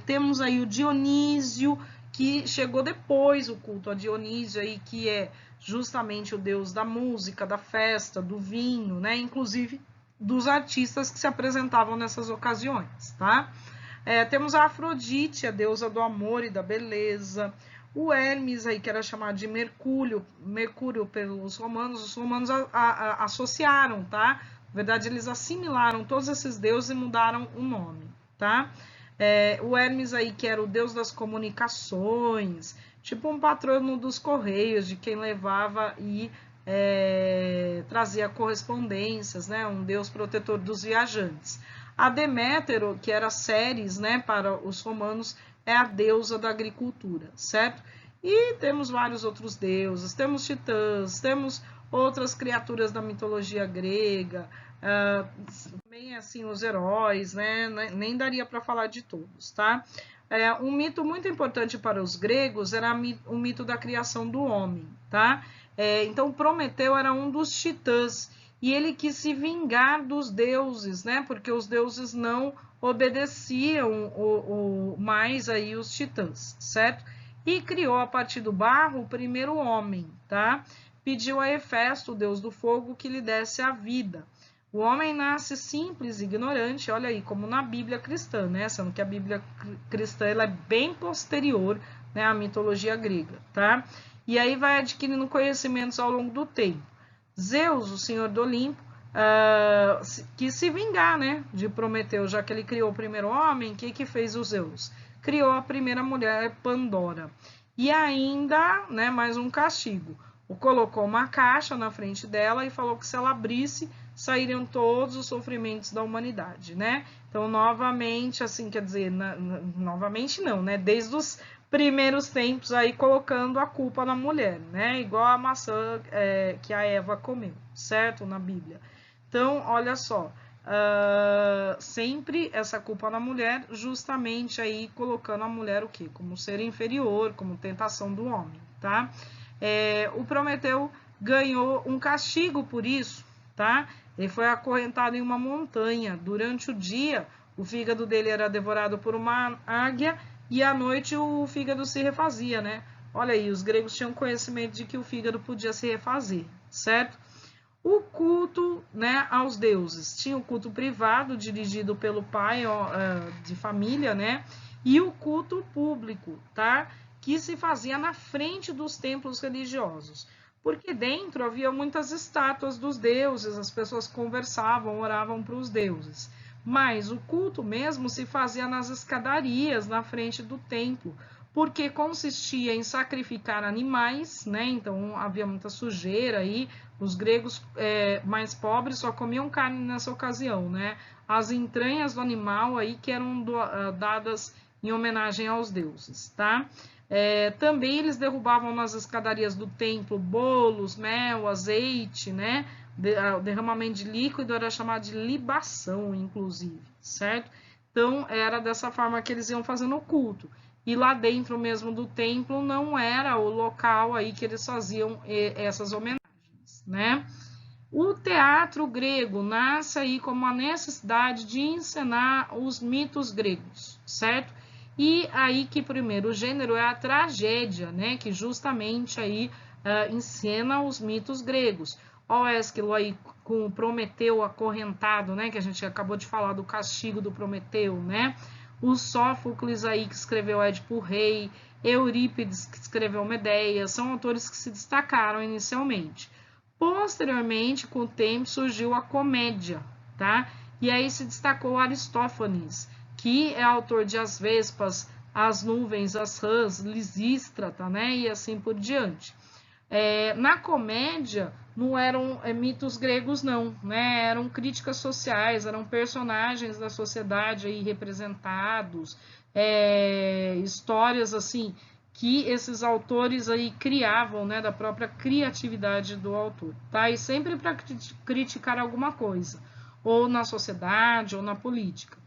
Temos aí o Dionísio, que chegou depois, o culto a Dionísio aí, que é justamente o deus da música, da festa, do vinho, né? Inclusive dos artistas que se apresentavam nessas ocasiões, tá? Temos a Afrodite, a deusa do amor e da beleza. O Hermes, aí, que era chamado de Mercúrio pelos romanos, os romanos associaram, tá? Na verdade, eles assimilaram todos esses deuses e mudaram o nome, tá? O Hermes aí, que era o deus das comunicações, tipo um patrono dos correios, de quem levava e trazia correspondências, né? Um deus protetor dos viajantes. A Demétero, que era Ceres, né, para os romanos, é a deusa da agricultura, certo? E temos vários outros deuses, temos titãs, temos outras criaturas da mitologia grega, também assim os heróis, né? Nem daria para falar de todos, tá? Um mito muito importante para os gregos era o mito da criação do homem, tá? Então Prometeu era um dos titãs e ele quis se vingar dos deuses, né? Porque os deuses não obedeciam mais aí os titãs, certo? E criou a partir do barro o primeiro homem, tá? Pediu a Hefesto, o deus do fogo, que lhe desse a vida. O homem nasce simples, ignorante, olha aí, como na Bíblia cristã, né? Sendo que a Bíblia cristã ela é bem posterior, né, à mitologia grega, tá? E aí vai adquirindo conhecimentos ao longo do tempo. Zeus, o senhor do Olimpo, quis se vingar, né, de Prometeu, já que ele criou o primeiro homem. O que fez o Zeus? Criou a primeira mulher, Pandora. E ainda, né, mais um castigo. Colocou uma caixa na frente dela e falou que se ela abrisse, sairiam todos os sofrimentos da humanidade, né? Então, novamente, assim, quer dizer, novamente não, né? Desde os primeiros tempos aí colocando a culpa na mulher, né? Igual a maçã que a Eva comeu, certo? Na Bíblia. Então, olha só, sempre essa culpa na mulher, justamente aí colocando a mulher o quê? Como ser inferior, como tentação do homem, tá? O Prometeu ganhou um castigo por isso, tá? Ele foi acorrentado em uma montanha. Durante o dia, o fígado dele era devorado por uma águia e à noite o fígado se refazia, né? Olha aí, os gregos tinham conhecimento de que o fígado podia se refazer, certo? O culto, né, aos deuses. Tinha o culto privado, dirigido pelo pai de família, né? E o culto público, tá? Que se fazia na frente dos templos religiosos. Porque dentro havia muitas estátuas dos deuses, as pessoas conversavam, oravam para os deuses. Mas o culto mesmo se fazia nas escadarias, na frente do templo, porque consistia em sacrificar animais, né? Então havia muita sujeira aí. Os gregos mais pobres só comiam carne nessa ocasião, né? As entranhas do animal aí que eram dadas em homenagem aos deuses, tá? Também eles derrubavam nas escadarias do templo bolos, mel, azeite, né? O derramamento de líquido era chamado de libação, inclusive, certo? Então, era dessa forma que eles iam fazendo o culto. E lá dentro mesmo do templo não era o local aí que eles faziam essas homenagens, né? O teatro grego nasce aí como a necessidade de encenar os mitos gregos, certo? E aí que primeiro o gênero é a tragédia, né? Que justamente aí encena os mitos gregos. Ó, o Ésquilo aí com o Prometeu acorrentado, né? Que a gente acabou de falar do castigo do Prometeu, né? O Sófocles aí que escreveu Édipo Rei, Eurípides que escreveu Medéia, são autores que se destacaram inicialmente. Posteriormente, com o tempo, surgiu a comédia, tá? E aí se destacou Aristófanes, que é autor de As Vespas, As Nuvens, As Rãs, Lisístrata, né? E assim por diante. Na comédia, não eram mitos gregos, não, né? Eram críticas sociais, eram personagens da sociedade aí representados, histórias assim que esses autores aí criavam, né, da própria criatividade do autor, tá? E sempre para criticar alguma coisa, ou na sociedade, ou na política.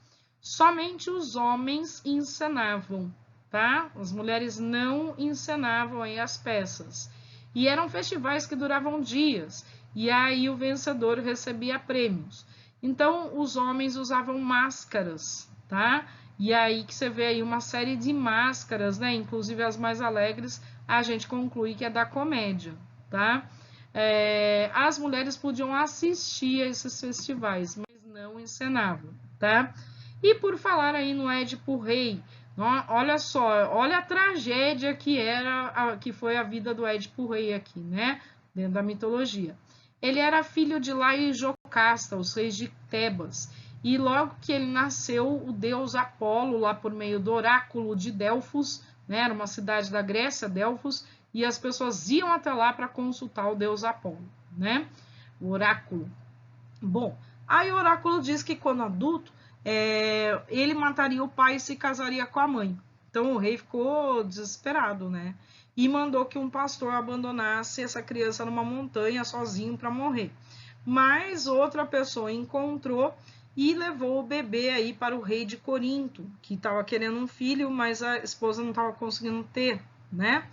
Somente os homens encenavam, tá? As mulheres não encenavam aí as peças. E eram festivais que duravam dias, e aí o vencedor recebia prêmios. Então, os homens usavam máscaras, tá? E aí que você vê aí uma série de máscaras, né? Inclusive as mais alegres, a gente conclui que é da comédia, tá? As mulheres podiam assistir a esses festivais, mas não encenavam, tá? E por falar aí no Édipo Rei, olha só, olha a tragédia que foi a vida do Édipo Rei aqui, né? Dentro da mitologia. Ele era filho de Laio e Jocasta, os reis de Tebas. E logo que ele nasceu, o deus Apolo, lá por meio do oráculo de Delfos, né? Era uma cidade da Grécia, Delfos, e as pessoas iam até lá para consultar o deus Apolo, né? O oráculo. Bom, aí o oráculo diz que quando adulto, ele mataria o pai e se casaria com a mãe. Então o rei ficou desesperado, né? E mandou que um pastor abandonasse essa criança numa montanha sozinho para morrer. Mas outra pessoa encontrou e levou o bebê aí para o rei de Corinto, que estava querendo um filho, mas a esposa não estava conseguindo ter, né?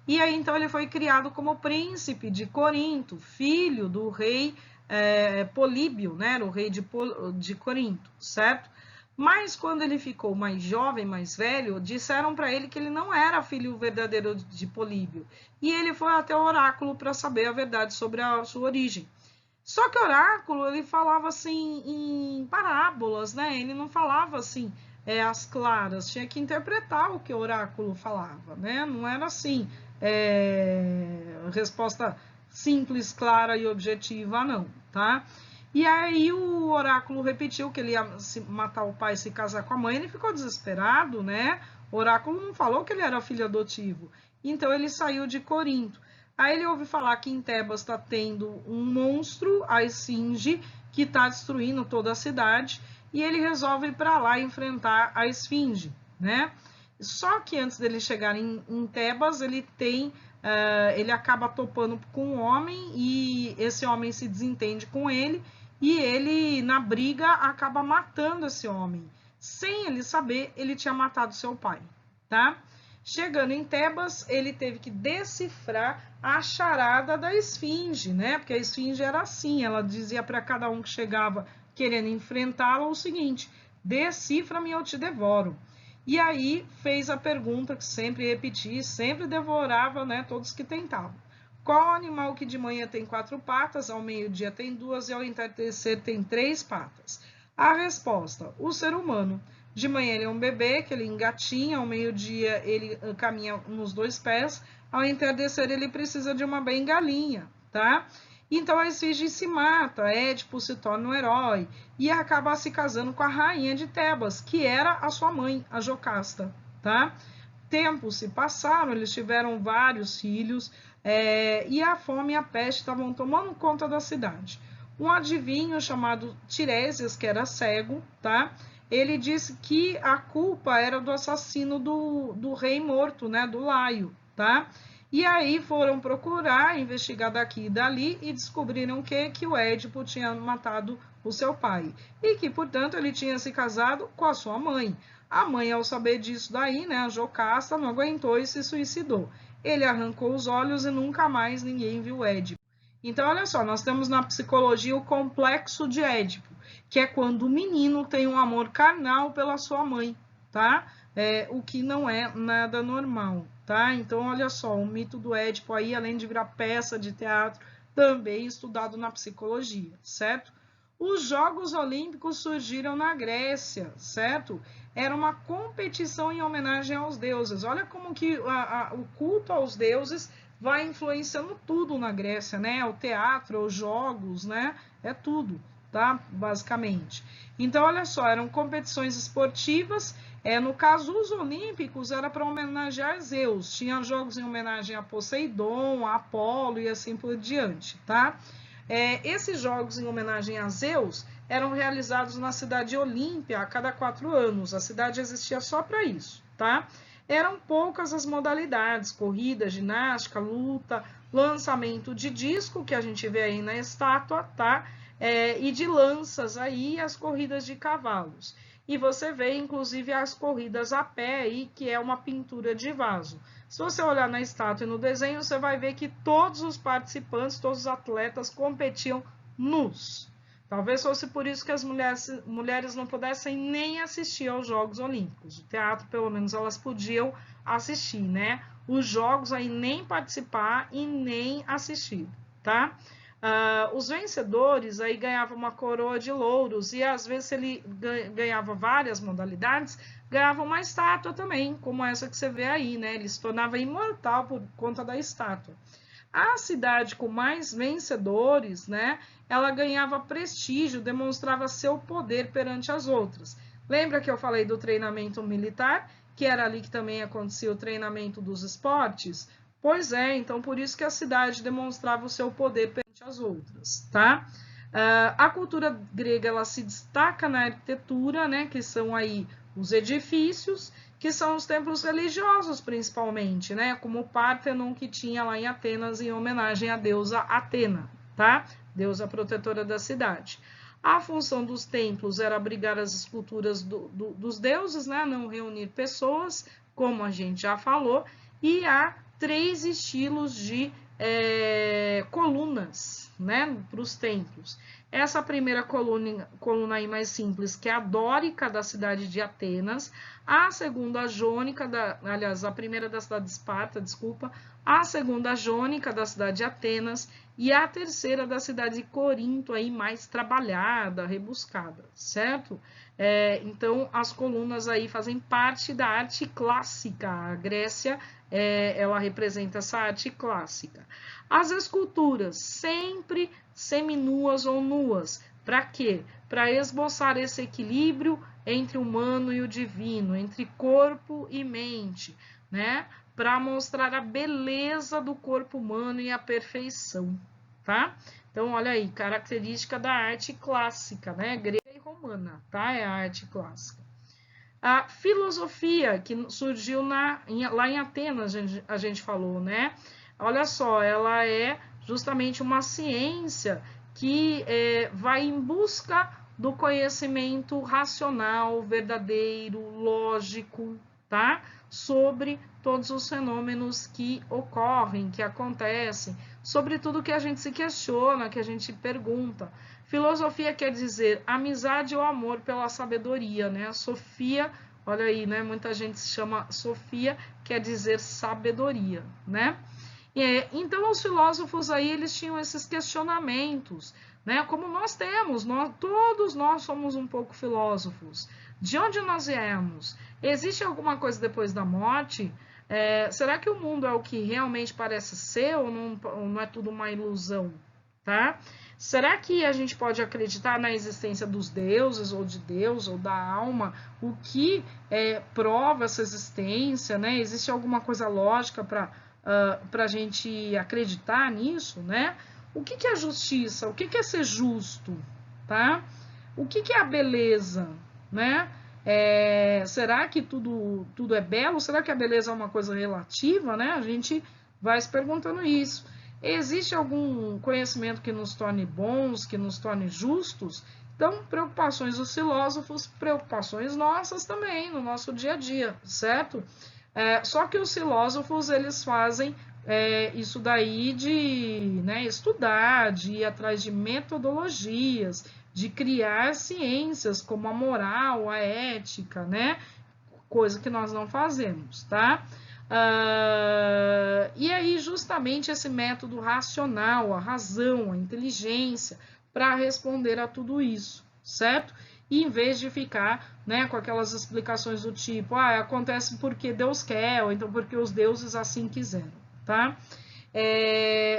E aí então ele foi criado como príncipe de Corinto, filho do rei Políbio, né? O rei de Corinto, certo? Mas quando ele ficou mais jovem, mais velho, disseram para ele que ele não era filho verdadeiro de Políbio. E ele foi até o oráculo para saber a verdade sobre a sua origem. Só que o oráculo, ele falava assim em parábolas, né? Ele não falava assim às claras, tinha que interpretar o que o oráculo falava, né? Não era assim, resposta simples, clara e objetiva, não, tá? E aí o oráculo repetiu que ele ia matar o pai e se casar com a mãe, ele ficou desesperado, né? O oráculo não falou que ele era filho adotivo, então ele saiu de Corinto. Aí ele ouve falar que em Tebas está tendo um monstro, a Esfinge, que está destruindo toda a cidade, e ele resolve ir para lá enfrentar a Esfinge, né? Só que antes dele chegar em Tebas, ele acaba topando com um homem, e esse homem se desentende com ele, e ele, na briga, acaba matando esse homem. Sem ele saber, ele tinha matado seu pai, tá? Chegando em Tebas, ele teve que decifrar a charada da Esfinge, né? Porque a Esfinge era assim, ela dizia para cada um que chegava querendo enfrentá-la o seguinte: decifra-me, eu te devoro. E aí fez a pergunta que sempre repetia, sempre devorava, né, todos que tentavam. Qual animal que de manhã tem 4 patas, ao meio-dia tem 2 e ao entardecer tem 3 patas? A resposta: o ser humano. De manhã ele é um bebê, que ele engatinha, ao meio-dia ele caminha nos 2 pés, ao entardecer ele precisa de uma bengalinha, tá? Então a Esfinge se mata, Édipo se torna um herói e acaba se casando com a rainha de Tebas, que era a sua mãe, a Jocasta, tá? Tempos se passaram, eles tiveram vários filhos, e a fome e a peste estavam tomando conta da cidade. Um adivinho chamado Tiresias, que era cego, tá? Ele disse que a culpa era do assassino do rei morto, né? Do Laio, tá? E aí foram procurar, investigar daqui e dali e descobriram que o Édipo tinha matado o seu pai e que, portanto, ele tinha se casado com a sua mãe. A mãe, ao saber disso daí, né, a Jocasta, não aguentou e se suicidou. Ele arrancou os olhos e nunca mais ninguém viu Édipo. Então, olha só, nós temos na psicologia o complexo de Édipo, que é quando o menino tem um amor carnal pela sua mãe, tá? O que não é nada normal, tá? Então, olha só, o mito do Édipo aí, além de virar peça de teatro, também estudado na psicologia, certo? Os Jogos Olímpicos surgiram na Grécia, certo? Era uma competição em homenagem aos deuses. Olha como que o culto aos deuses vai influenciando tudo na Grécia, né? O teatro, os jogos, né? É tudo, tá? Basicamente. Então, olha só, eram competições esportivas. No caso, os Olímpicos era para homenagear Zeus. Tinha jogos em homenagem a Poseidon, a Apolo e assim por diante, tá? Esses jogos em homenagem a Zeus eram realizados na cidade de Olímpia a cada 4 anos. A cidade existia só para isso, tá? Eram poucas as modalidades: corrida, ginástica, luta, lançamento de disco, que a gente vê aí na estátua, tá? E de lanças aí, as corridas de cavalos. E você vê, inclusive, as corridas a pé aí, que é uma pintura de vaso. Se você olhar na estátua e no desenho, você vai ver que todos os participantes, todos os atletas competiam nus. Talvez fosse por isso que as mulheres não pudessem nem assistir aos Jogos Olímpicos. O teatro, pelo menos, elas podiam assistir, né? Os jogos aí nem participar e nem assistir, tá? Os vencedores aí ganhavam uma coroa de louros e às vezes ele ganhava várias modalidades, ganhava uma estátua também, como essa que você vê aí, né? Ele se tornava imortal por conta da estátua. A cidade com mais vencedores, né? Ela ganhava prestígio, demonstrava seu poder perante as outras. Lembra que eu falei do treinamento militar, que era ali que também acontecia o treinamento dos esportes? Pois é, então por isso que a cidade demonstrava o seu poder perante as outras, tá? A cultura grega, ela se destaca na arquitetura, né, que são aí os edifícios, que são os templos religiosos principalmente, né, como o Pártenon que tinha lá em Atenas em homenagem à deusa Atena, tá? Deusa protetora da cidade. A função dos templos era abrigar as esculturas dos deuses, né, não reunir pessoas, como a gente já falou, e há 3 estilos de colunas, né, para os templos. Essa primeira coluna aí mais simples, que é a dórica da cidade de Atenas, a segunda a jônica, aliás, a primeira da cidade de Esparta, desculpa, a segunda a jônica da cidade de Atenas e a terceira da cidade de Corinto, aí mais trabalhada, rebuscada, certo? Então, as colunas aí fazem parte da arte clássica. A Grécia, ela representa essa arte clássica. As esculturas, sempre seminuas ou nuas. Para quê? Para esboçar esse equilíbrio entre o humano e o divino, entre corpo e mente, né? Para mostrar a beleza do corpo humano e a perfeição, tá? Então, olha aí, característica da arte clássica, né? Grega e romana, tá? É a arte clássica. A filosofia, que surgiu lá em Atenas, a gente falou, né? Olha só, ela é justamente uma ciência que vai em busca do conhecimento racional, verdadeiro, lógico, tá? Sobre todos os fenômenos que ocorrem, que acontecem, sobre tudo que a gente se questiona, que a gente pergunta. Filosofia quer dizer amizade ou amor pela sabedoria, né? A Sofia, olha aí, né? Muita gente se chama Sofia, quer dizer sabedoria, né? Então, os filósofos aí, eles tinham esses questionamentos, né? Como nós temos, todos nós somos um pouco filósofos. De onde nós viemos? Existe alguma coisa depois da morte? Será que o mundo é o que realmente parece ser ou não é tudo uma ilusão? Tá? Será que a gente pode acreditar na existência dos deuses ou de Deus ou da alma? O que prova essa existência? Né? Existe alguma coisa lógica para a gente acreditar nisso? Né? O que é justiça? O que é ser justo? Tá? O que é a beleza? Né? Será que tudo é belo? Será que a beleza é uma coisa relativa? Né? A gente vai se perguntando isso. Existe algum conhecimento que nos torne bons, que nos torne justos? Então, preocupações dos filósofos, preocupações nossas também, no nosso dia a dia, certo? Só que os filósofos, eles fazem isso daí de estudar, de ir atrás de metodologias, de criar ciências como a moral, a ética, né? Coisa que nós não fazemos, tá? E aí, justamente esse método racional, a razão, a inteligência, para responder a tudo isso, certo? E em vez de ficar com aquelas explicações do tipo, acontece porque Deus quer, ou então porque os deuses assim quiseram, tá?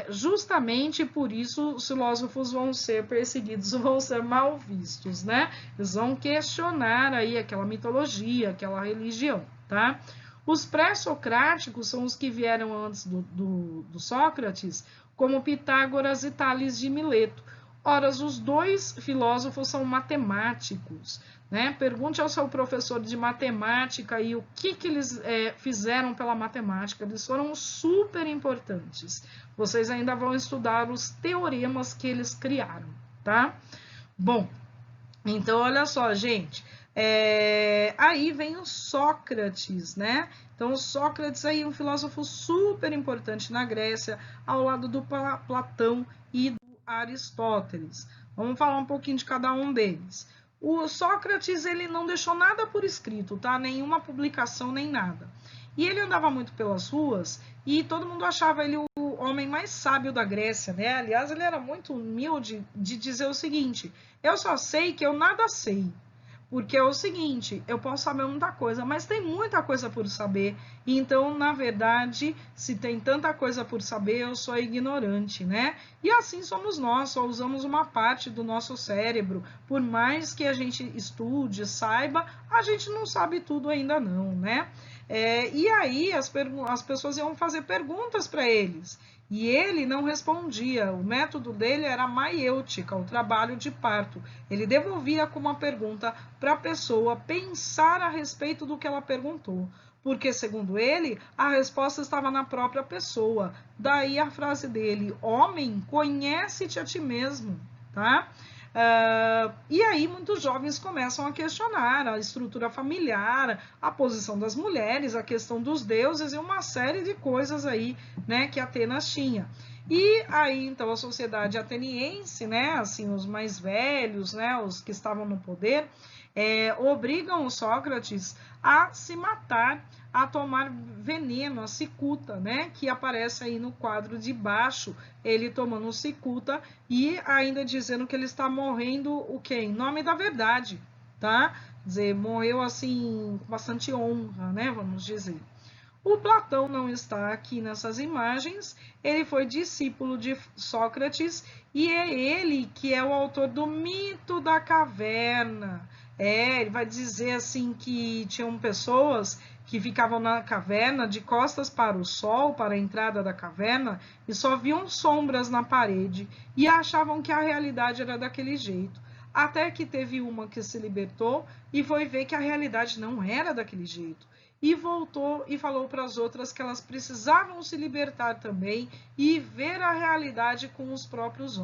Justamente por isso os filósofos vão ser perseguidos, vão ser mal vistos, né? Eles vão questionar aí aquela mitologia, aquela religião, tá? Os pré-socráticos são os que vieram antes do Sócrates, como Pitágoras e Tales de Mileto. Ora, os dois filósofos são matemáticos, né? Pergunte ao seu professor de matemática aí o que eles fizeram pela matemática. Eles foram super importantes. Vocês ainda vão estudar os teoremas que eles criaram, tá? Bom, então olha só, gente. Aí vem o Sócrates, né? Então, o Sócrates aí é um filósofo super importante na Grécia, ao lado do Platão e do Aristóteles. Vamos falar um pouquinho de cada um deles. O Sócrates, ele não deixou nada por escrito, tá? Nenhuma publicação, nem nada. E ele andava muito pelas ruas e todo mundo achava ele o homem mais sábio da Grécia, né? Aliás, ele era muito humilde de dizer o seguinte: eu só sei que eu nada sei. Porque é o seguinte, eu posso saber muita coisa, mas tem muita coisa por saber. Então, na verdade, se tem tanta coisa por saber, eu sou ignorante, né? E assim somos nós, só usamos uma parte do nosso cérebro. Por mais que a gente estude, saiba, a gente não sabe tudo ainda não, né? E aí as pessoas iam fazer perguntas para eles. E ele não respondia. O método dele era a maiêutica, o trabalho de parto. Ele devolvia com uma pergunta para a pessoa pensar a respeito do que ela perguntou. Porque, segundo ele, a resposta estava na própria pessoa. Daí a frase dele: homem, conhece-te a ti mesmo, tá? E aí muitos jovens começam a questionar a estrutura familiar, a posição das mulheres, a questão dos deuses e uma série de coisas aí, né, que Atenas tinha. E aí, então, a sociedade ateniense, né, assim, os mais velhos, né, os que estavam no poder, obrigam o Sócrates a se matar, a tomar veneno, a cicuta, né, que aparece aí no quadro de baixo, ele tomando cicuta e ainda dizendo que ele está morrendo o quê? Em nome da verdade, tá? Quer dizer, morreu assim com bastante honra, né, vamos dizer. O Platão não está aqui nessas imagens, ele foi discípulo de Sócrates e é ele que é o autor do mito da caverna. Ele vai dizer assim que tinham pessoas que ficavam na caverna de costas para o sol, para a entrada da caverna, e só viam sombras na parede e achavam que a realidade era daquele jeito. Até que teve uma que se libertou e foi ver que a realidade não era daquele jeito. E voltou e falou para as outras que elas precisavam se libertar também e ver a realidade com os próprios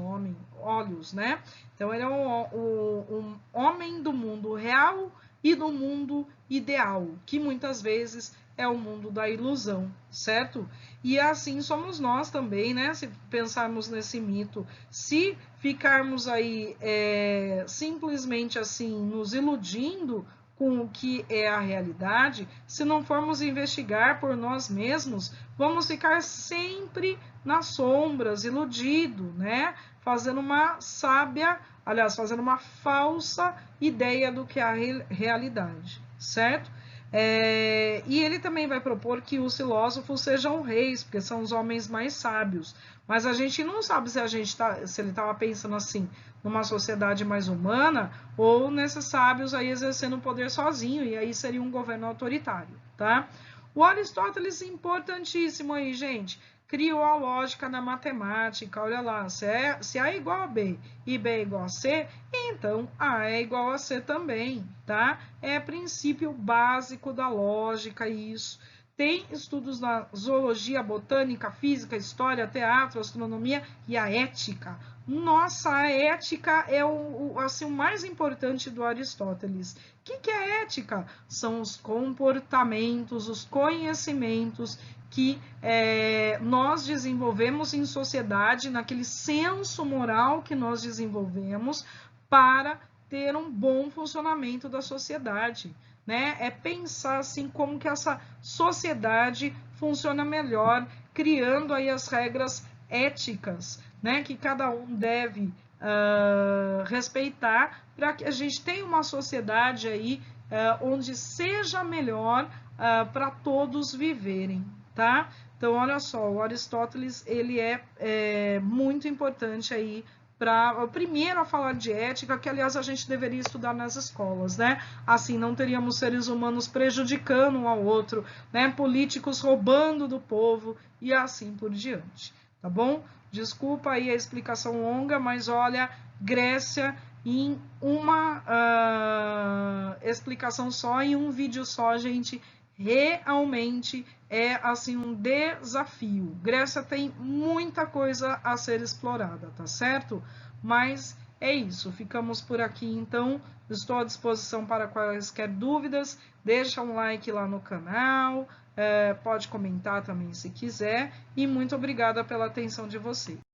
olhos, né? Então ele é um homem do mundo real e do mundo ideal, que muitas vezes é o mundo da ilusão, certo? E assim somos nós também, né? Se pensarmos nesse mito, se ficarmos aí simplesmente assim nos iludindo com o que é a realidade, se não formos investigar por nós mesmos, vamos ficar sempre nas sombras, iludido, né? Fazendo uma fazendo uma falsa ideia do que é a realidade, certo? E ele também vai propor que os filósofos sejam reis, porque são os homens mais sábios. Mas a gente não sabe se ele estava pensando assim numa sociedade mais humana ou nesses sábios aí exercendo o poder sozinho, e aí seria um governo autoritário, tá? O Aristóteles, importantíssimo aí, gente, criou a lógica na matemática. Olha lá, se A é igual a B e B é igual a C, então A é igual a C também, tá? É princípio básico da lógica isso. Tem estudos na zoologia, botânica, física, história, teatro, astronomia e a ética. Nossa, a ética é o mais importante do Aristóteles. O que é ética? São os comportamentos, os conhecimentos que nós desenvolvemos em sociedade, naquele senso moral que nós desenvolvemos para ter um bom funcionamento da sociedade, né? É pensar assim como que essa sociedade funciona melhor, criando aí as regras éticas, né? Que cada um deve respeitar para que a gente tenha uma sociedade aí onde seja melhor para todos viverem, tá? Então, olha só, o Aristóteles, ele é muito importante aí para, primeiro, a falar de ética, que, aliás, a gente deveria estudar nas escolas, né? Assim, não teríamos seres humanos prejudicando um ao outro, né? Políticos roubando do povo e assim por diante, tá bom? Desculpa aí a explicação longa, mas olha, Grécia em uma explicação só, em um vídeo só, gente, realmente é assim um desafio. Grécia tem muita coisa a ser explorada, tá certo? Mas é isso, ficamos por aqui então. Estou à disposição para quaisquer dúvidas. Deixa um like lá no canal, pode comentar também se quiser. E muito obrigada pela atenção de vocês.